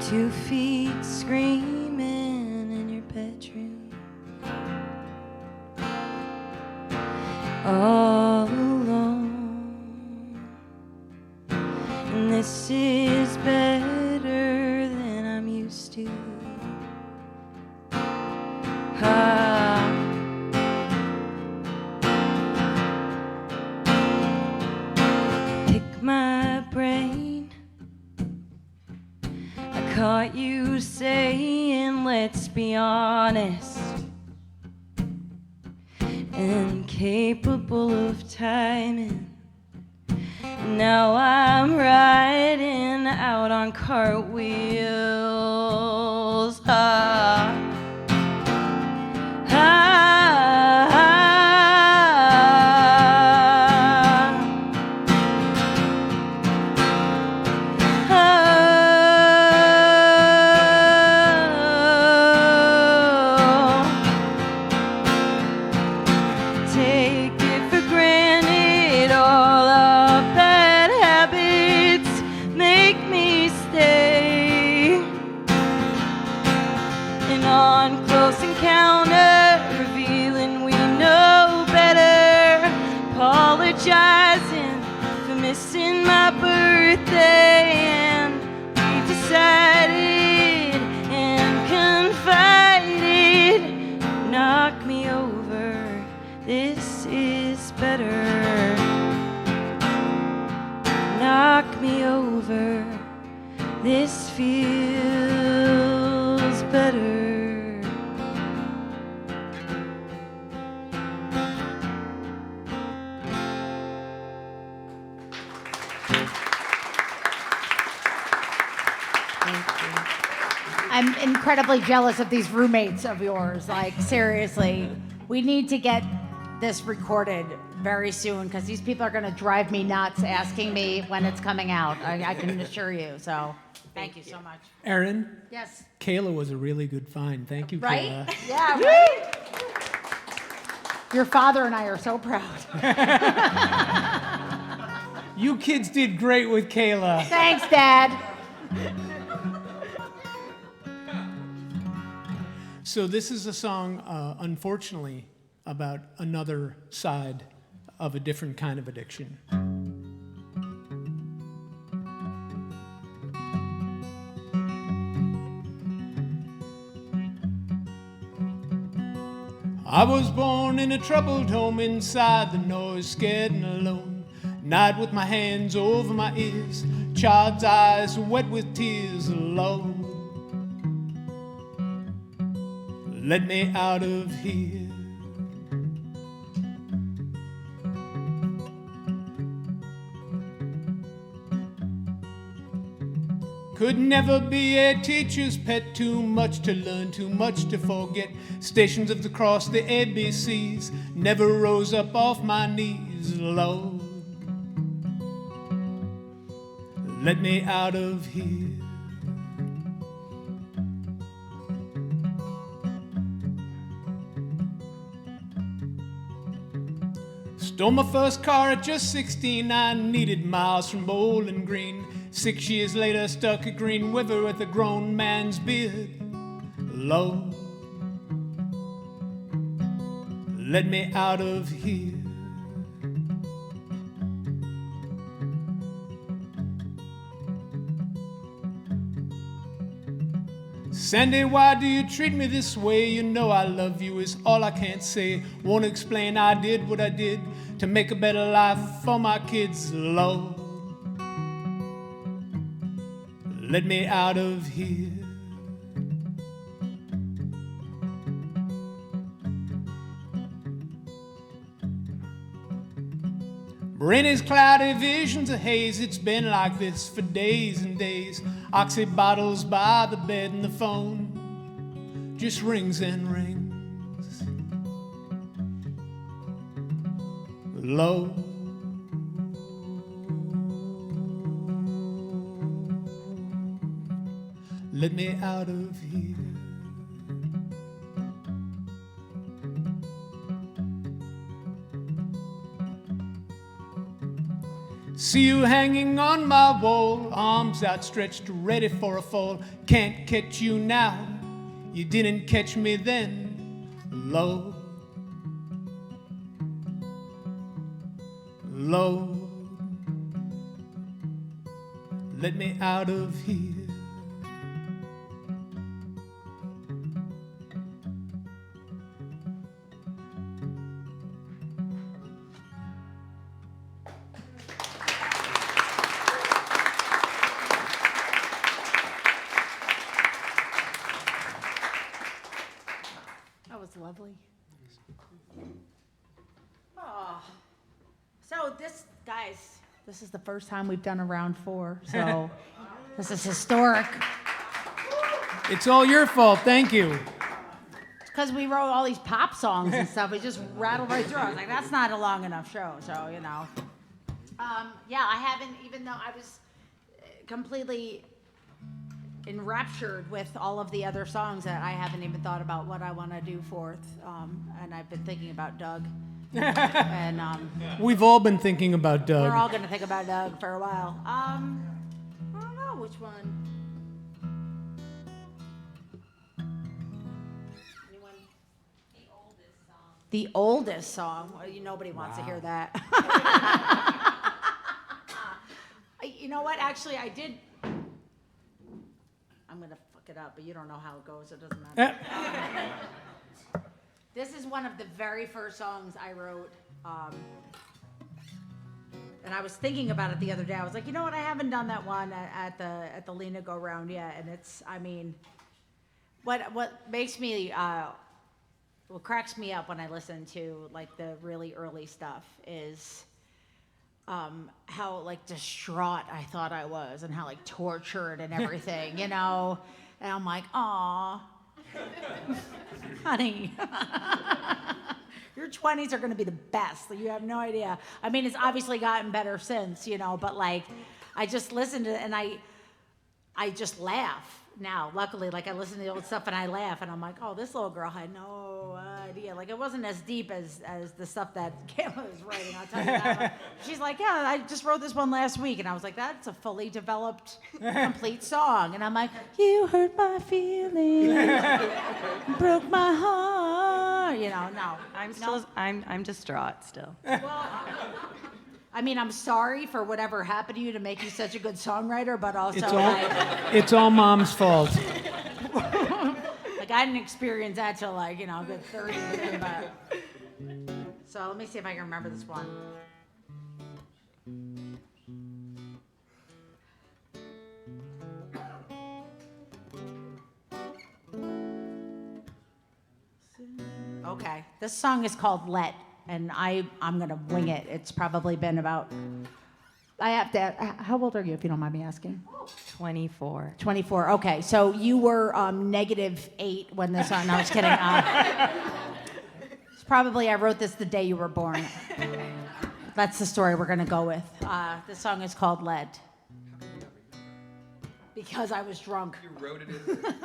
2 feet screaming in your bedroom, all alone, and this is better than I'm used to. Pick my brain. I caught you saying, let's be honest, and capable of timing. Now I'm riding out on cartwheels. Take it for granted, all our bad habits make me stay. And on close encounter, revealing we know better, apologizing for missing my birthday, and we decided and confided, knock me over, this is better. Knock me over, this feels better. I'm incredibly jealous of these roommates of yours. Like, seriously, we need to get this recorded very soon because these people are going to drive me nuts asking me when it's coming out. I can assure you. So thank you so much. Erin, Yes. Kayla was a really good find. Thank you, Right? Kayla. Yeah, right? Your father and I are so proud. You kids did great with Kayla. Thanks, Dad. So this is a song, unfortunately, about another side of a different kind of addiction. I was born in a troubled home, inside the noise, scared and alone. Night with my hands over my ears, child's eyes wet with tears, alone. Let me out of here. Could never be a teacher's pet, too much to learn, too much to forget. Stations of the cross, the ABCs, never rose up off my knees, Lord. Let me out of here. Stole my first car at just 16. I needed miles from Bowling Green. 6 years later, stuck at Green River with a grown man's beard. Lord, let me out of here. Sandy, why do you treat me this way? You know I love you is all I can't say. Won't explain I did what I did to make a better life for my kids, Lord. Let me out of here. Brain is cloudy, visions of haze. It's been like this for days and days. Oxy bottles by the bed and the phone just rings and rings. Low. Let me out of here. See you hanging on my wall, arms outstretched, ready for a fall. Can't catch you now, you didn't catch me then. Low, low, let me out of here. Lovely. Oh. So this is the first time we've done a round 4, so this is historic. It's all your fault, thank you. It's because we wrote all these pop songs and stuff. We just rattled right through. I was like, that's not a long enough show, so, you know. Yeah, I haven't, even though I was completely enraptured with all of the other songs, that I haven't even thought about what I want to do fourth, and I've been thinking about Doug. And we've all been thinking about Doug. We're all going to think about Doug for a while. I don't know which one. Anyone? The oldest song. Well, nobody wants to hear that. You know what? Actually, I did. I'm going to fuck it up, but you don't know how it goes. It doesn't matter. This is one of the very first songs I wrote. And I was thinking about it the other day. I was like, you know what? I haven't done that one at the Lena go round yet. And it's, I mean, what makes me, what cracks me up when I listen to like the really early stuff is how like distraught I thought I was, and how like tortured and everything, you know. And I'm like, aw, honey, your 20s are gonna be the best. You have no idea. I mean, it's obviously gotten better since, you know, but like, I just listened to it and I just laugh now. Luckily, like I listen to the old stuff and I laugh, and I'm like, oh, this little girl had no idea. Like it wasn't as deep as the stuff that Kayla was writing. I'll tell you that. She's like, yeah, I just wrote this one last week, and I was like, that's a fully developed, complete song. And I'm like, you hurt my feelings, broke my heart. You know, no, I'm distraught still. Well, I mean, I'm sorry for whatever happened to you to make you such a good songwriter, but also it's all Mom's fault. Like I didn't experience that till like, you know, a good 30 years in, but. So let me see if I can remember this one. Okay, this song is called Let. And I'm going to wing it. It's probably been about, I have to, how old are you if you don't mind me asking? 24. 24, okay. So you were -8 when this song, no, I was kidding. It's probably, I wrote this the day you were born. That's the story we're going to go with. This song is called Lead. Because I was drunk. You wrote it in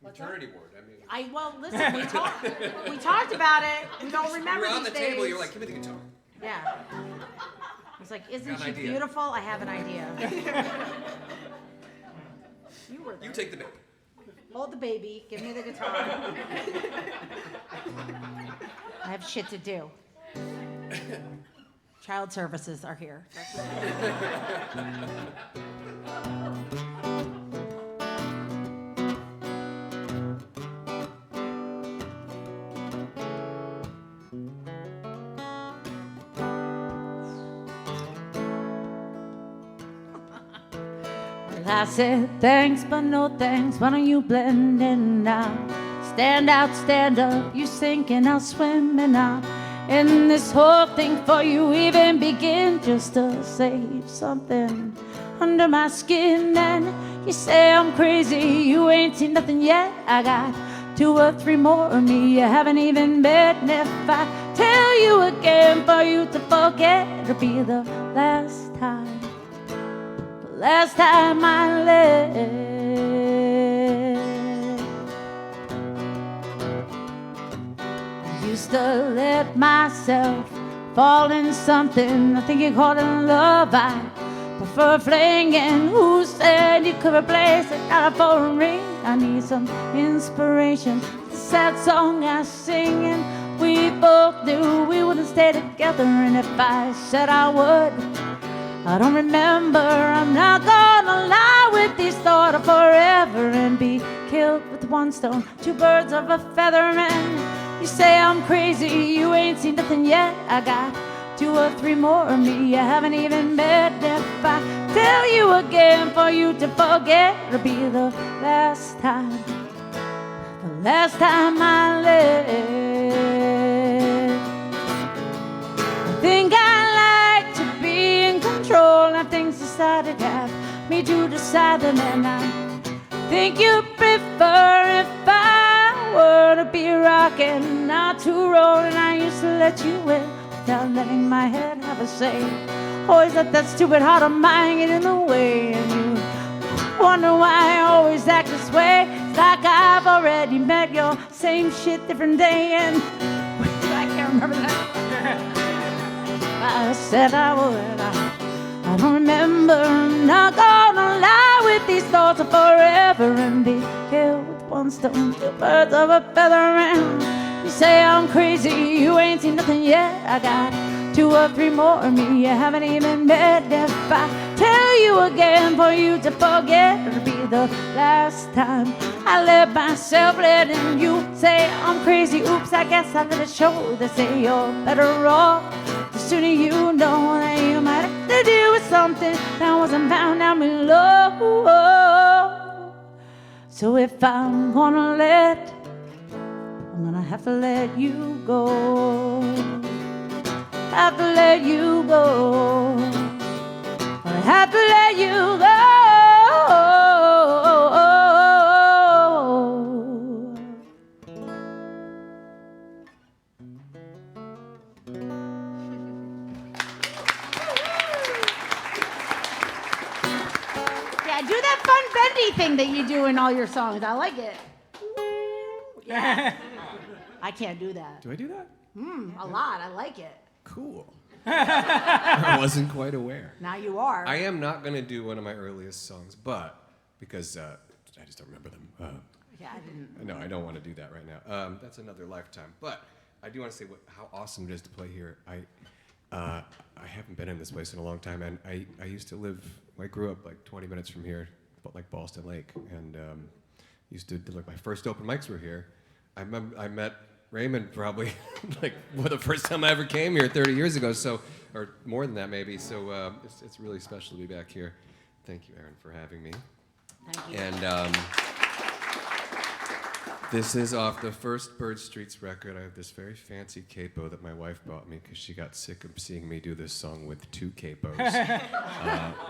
maternity ward. I mean, well, listen, we talked about it. We don't remember you're on these the days. table, you're like, give me the guitar. Yeah. I was like, isn't she idea. beautiful? I have an idea. You were there. You take the baby. Hold the baby. Give me the guitar. I have shit to do. Child services are here. I said thanks, but no thanks. Why don't you blend in now? Stand out, stand up. You sink and I'll swim, and I'll end this whole thing before you even begin. Just to save something under my skin, and You say I'm crazy, you ain't seen nothing yet. I got 2 or 3 more of me you haven't even met. And if I tell you again for you to forget, it'll be the last time I left. I used to let myself fall in something, I think you call it love. I prefer flinging. Who said you could replace a dollar for a ring? I need some inspiration. The sad song I sing, and we both knew we wouldn't stay together. And if I said I would, I don't remember. I'm not gonna lie with these thoughts of forever and be killed with 1 stone, 2 birds of a feather. And you say I'm crazy, you ain't seen nothing yet. I got 2 or 3 more of me you haven't even met. If I tell you again for you to forget, it'll be the last time I left. I think I like to be in control of things decided have me to decide them, and I think you prefer if I were to be rocking, not to roll. And I used to let you in without letting my head have a say. Always let that stupid heart of mine get in the way, and you wonder why I always act this way. It's like I've already met your same shit, different day. And I can't remember that. I said I would. I don't remember. I'm not gonna lie with these thoughts of forever and be killed with 1 stone, 2 birds of a feather. And you say I'm crazy, you ain't seen nothing yet. I got 2 or 3 more of me you haven't even met. If I tell you again for you to forget, it'll be the last time I let myself let in. You say I'm crazy, oops, I guess I let it show. They say you're better off. The sooner you know that you might have to deal with something that wasn't bound down below. So if I'm gonna I'm gonna have to let you go. Have to let you go. I have to let you go. Yeah, do that fun bendy thing that you do in all your songs. I like it. Yeah. I can't do that. Do I do that? A lot. I like it. Cool. I wasn't quite aware. Now you are. I am not going to do one of my earliest songs, but because I just don't remember them. Yeah, I didn't. No, I don't want to do that right now. That's another lifetime. But I do want to say how awesome it is to play here. I haven't been in this place in a long time, and I used to live. I grew up like 20 minutes from here, like Ballston Lake, and used to do like my first open mics were here. I met Raymond probably like the first time I ever came here 30 years ago, or more than that maybe. So it's really special to be back here. Thank you, Aaron, for having me. Thank you. And this is off the first Bird Streets record. I have this very fancy capo that my wife bought me because she got sick of seeing me do this song with 2 capos,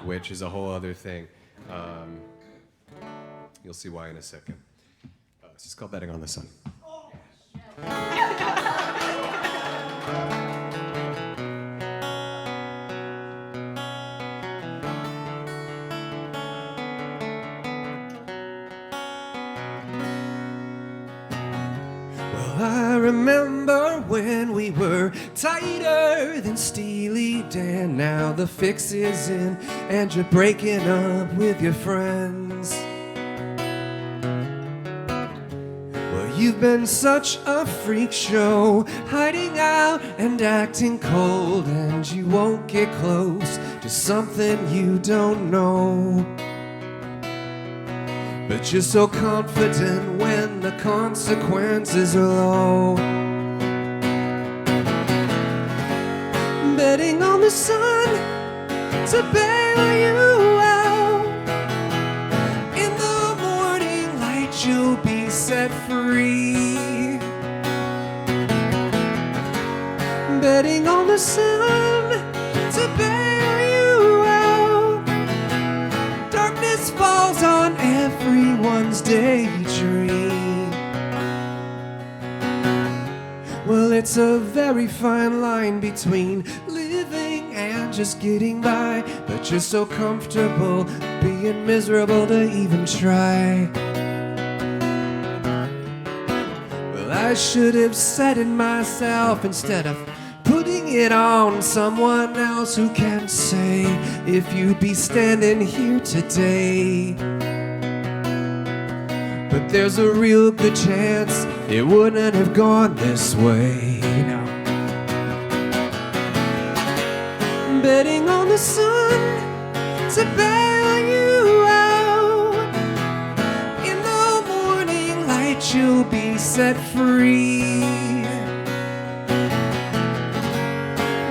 which is a whole other thing. You'll see why in a second. This is called Betting on the Sun. Well, I remember when we were tighter than Steely Dan. Now the fix is in and you're breaking up with your friends. You've been such a freak show, hiding out and acting cold, and you won't get close to something you don't know. But you're so confident when the consequences are low. Betting on the sun to bail you out. In the morning light you'll be set free. Betting on the sun to bail you out. Darkness falls on it's a very fine line between living and just getting by, but you're so comfortable being miserable to even try. Well, I should have said it myself instead of putting it on someone else who can say if you'd be standing here today. But there's a real good chance it wouldn't have gone this way. Now, betting on the sun to bail you out. In the morning light you'll be set free.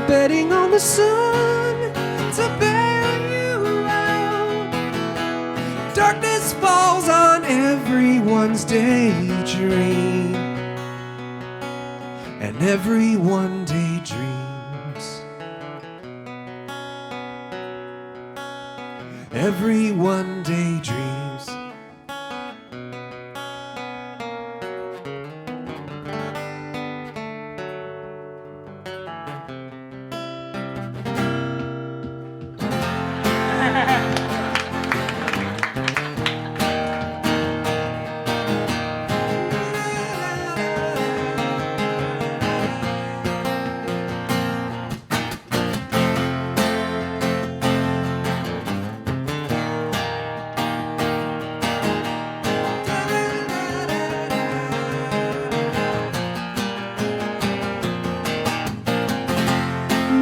Betting on the sun to bail you out. Darkness falls on everyone's daydream, and everyone daydreams. Everyone daydreams.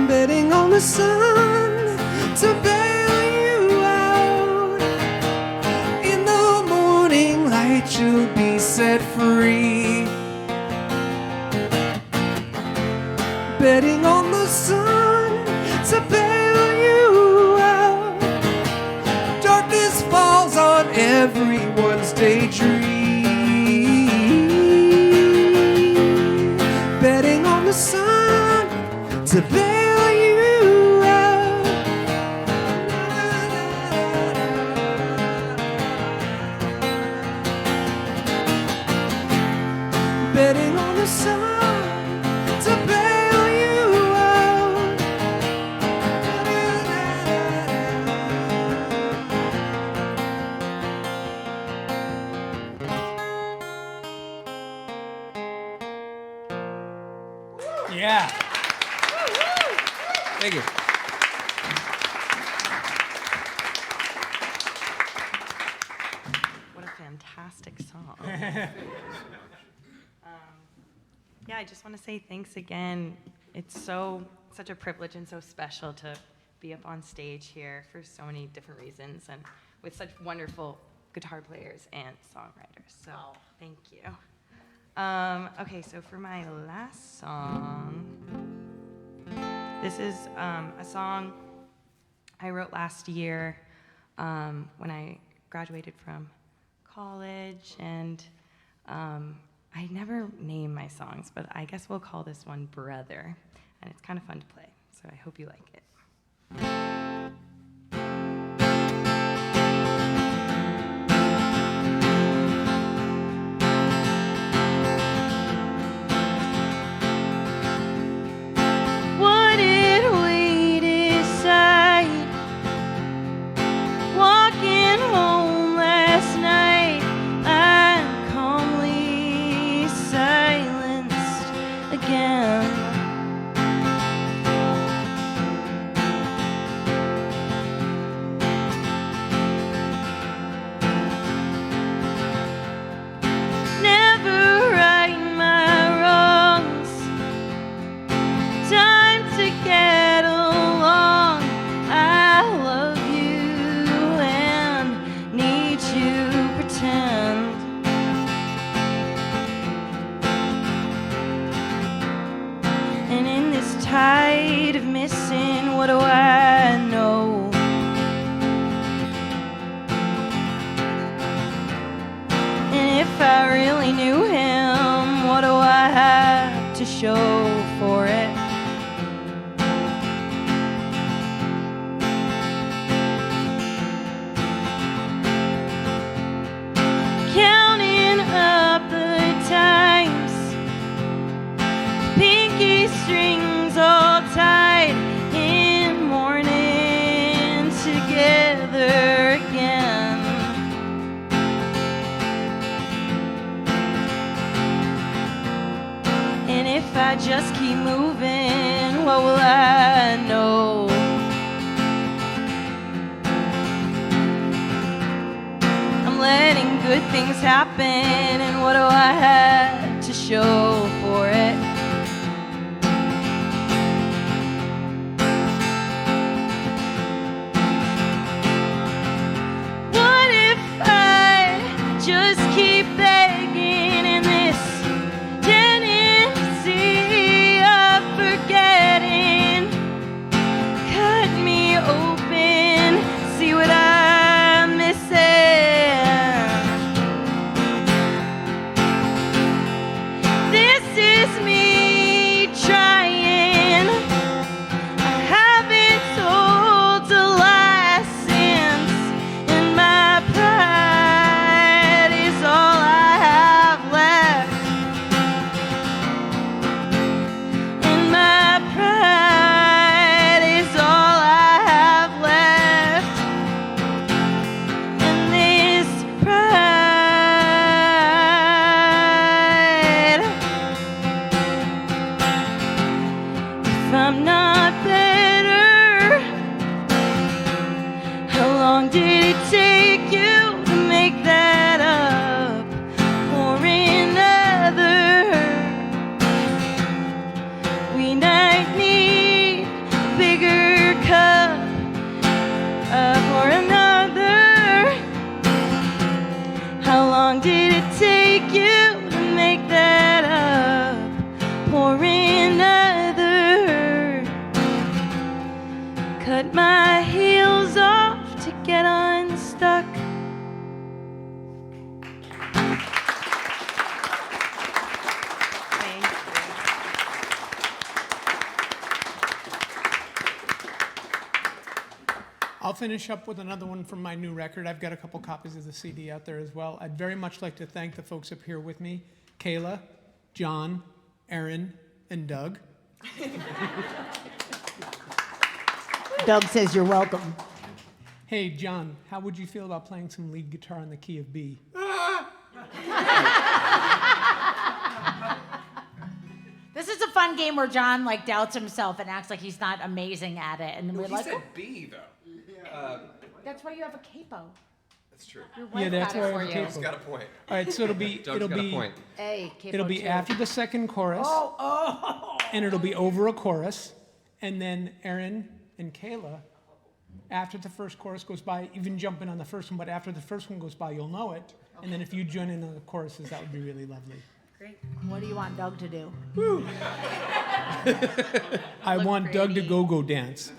Betting on the sun to bail you out. In the morning light you'll be set free. Betting on the sun to bail you out. Darkness falls on everyone's daydream. Betting on the sun to bail you out. Betting on the sun to bail you out. Yeah. Thank you. What a fantastic song. Yeah, I just want to say thanks again. It's such a privilege and so special to be up on stage here for so many different reasons and with such wonderful guitar players and songwriters. So thank you. Okay, so for my last song, this is a song I wrote last year when I graduated from college, and I never name my songs, but I guess we'll call this one Brother, and it's kind of fun to play, so I hope you like it. What did we decide? Walking home last night, I'm calmly silenced again. Never right my wrongs. Time to get along. I love you and need to pretend. And in this tide of missing, what do I know? And if I really knew him, what do I have to show for it? Counting up the times, pink strings all tied in mourning together again. And if I just keep moving, what will I know? I'm letting good things happen, and what do I have to show for it? What if I just keep begging in this dead end sea of forgetting? Cut me open, see what I'm missing. This is me trying. I haven't told a lie since, and my pride is all I have left. And my pride is all I have left. And this pride, if I'm not better, how long did it take you to make that up? Pour another. We might need a bigger cup. Pour another. How long did it take you to make that up? Pour another. Cut my heels off to get unstuck. Thank you. I'll finish up with another one from my new record. I've got a couple copies of the CD out there as well. I'd very much like to thank the folks up here with me, Kayla, John, Aaron, and Doug. Doug says you're welcome. Hey, John, how would you feel about playing some lead guitar in the key of B? This is a fun game where John like doubts himself and acts like he's not amazing at it, and we're He like, said "Oh, B, though. that's why you have a capo. That's true. Your wife that's got why it I for have a you. capo. He's got a point. All right, so it'll be Doug's got a point. Hey, capo it'll be too. after the second chorus, and it'll be over a chorus, and then Aaron and Kayla, after the first chorus goes by, even jump in on the first one, but after the first one goes by, you'll know it, and then if you join in on the choruses, that would be really lovely. Great. What do you want Doug to do? I Look want Doug to pretty. go dance.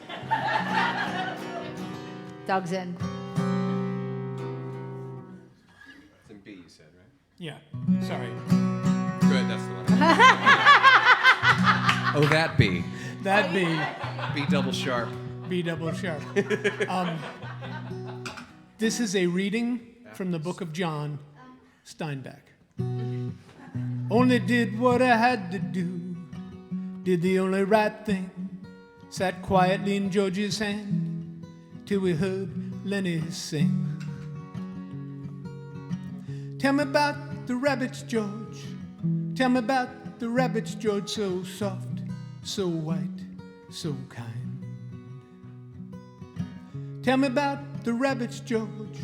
Doug's in. It's in B, you said, right? Yeah, sorry. Good, that's the one. Oh, that B. That B, B double sharp. B double sharp. This is a reading from the book of John Steinbeck. Only did what I had to do, did the only right thing, sat quietly in George's hand till we heard Lenny sing. Tell me about the rabbits, George. Tell me about the rabbits, George, so soft, so white, so kind. Tell me about the rabbits, George.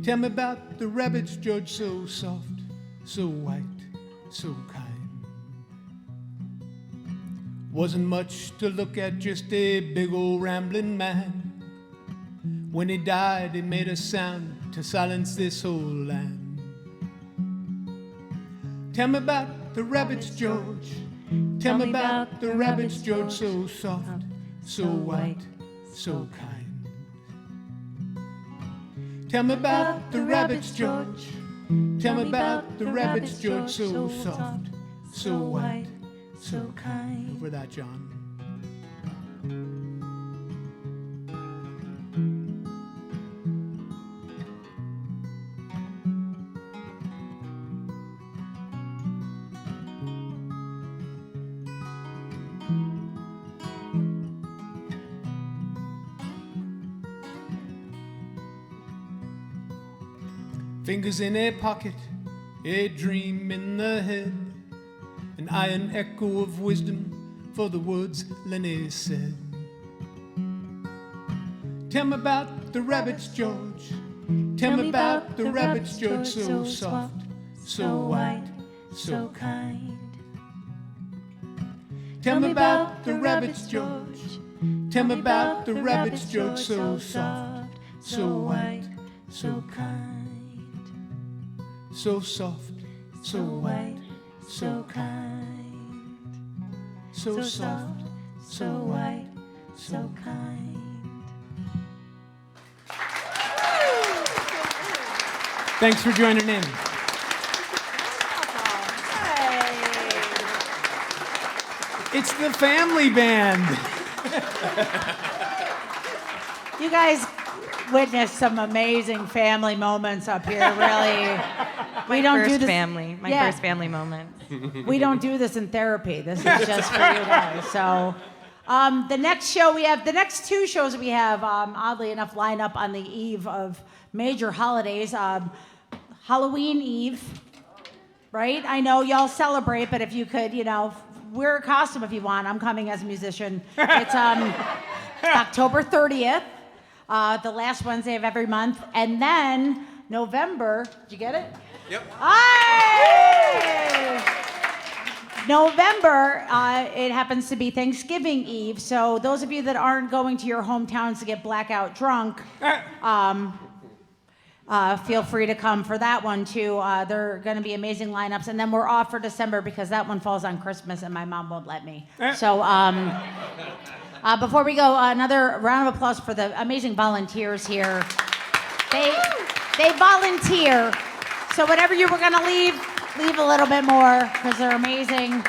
Tell me about the rabbits, George, so soft, so white, so kind. Wasn't much to look at, just a big old rambling man. When he died, he made a sound to silence this whole land. Tell me about the rabbits, George. Tell me about the rabbits, George, so soft, so white, so kind. Tell me about the rabbits, George. Tell me about the rabbits, George, so soft, so white, so kind. Over that, John. Fingers in a pocket, a dream in the head, an iron echo of wisdom for the words Lena said. Tell me about the rabbits, George. Tell me about the rabbits, George. So soft, so white, so kind. Tell me about the rabbits, George. Tell me about the rabbits, George. So soft, so white, so kind. So soft, so white, so kind. So soft, so white, so kind. Thanks for joining in. It's the family band. You guys witnessed some amazing family moments up here, really. We don't do this. My first family moment. We don't do this in therapy. This is just for you guys. So, the next two shows we have, oddly enough, line up on the eve of major holidays. Halloween Eve, right? I know y'all celebrate, but if you could, wear a costume if you want. I'm coming as a musician. It's October 30th, the last Wednesday of every month. And then November, did you get it? Yep. Hey! November, it happens to be Thanksgiving Eve. So those of you that aren't going to your hometowns to get blackout drunk, feel free to come for that one too. There are going to be amazing lineups, and then we're off for December because that one falls on Christmas, and my mom won't let me. So before we go, another round of applause for the amazing volunteers here. They volunteer, so whatever you were going to leave a little bit more because they're amazing.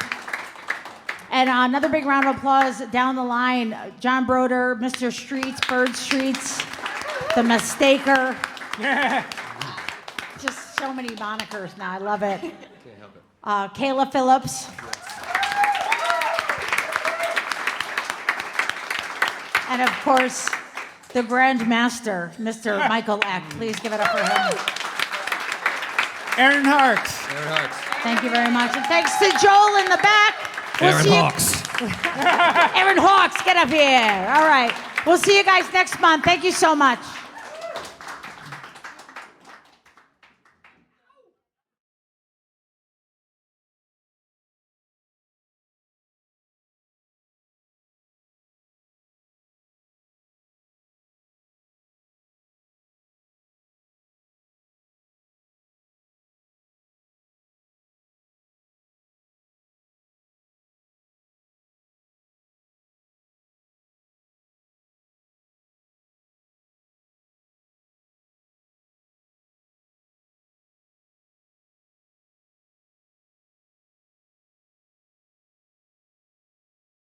And another big round of applause down the line, John Brodeur, Mr. Streets, Bird Streets, the Mistaker. Just so many monikers now. I love it. Can't help it. Kayla Phillips. And of course, the Grand Master, Mr. Michael Eck. Please give it up for him. Aaron Harks. Aaron Hawks. Thank you very much. And thanks to Joel in the back. Aaron Hawks. Aaron Hawks, get up here. All right. We'll see you guys next month. Thank you so much.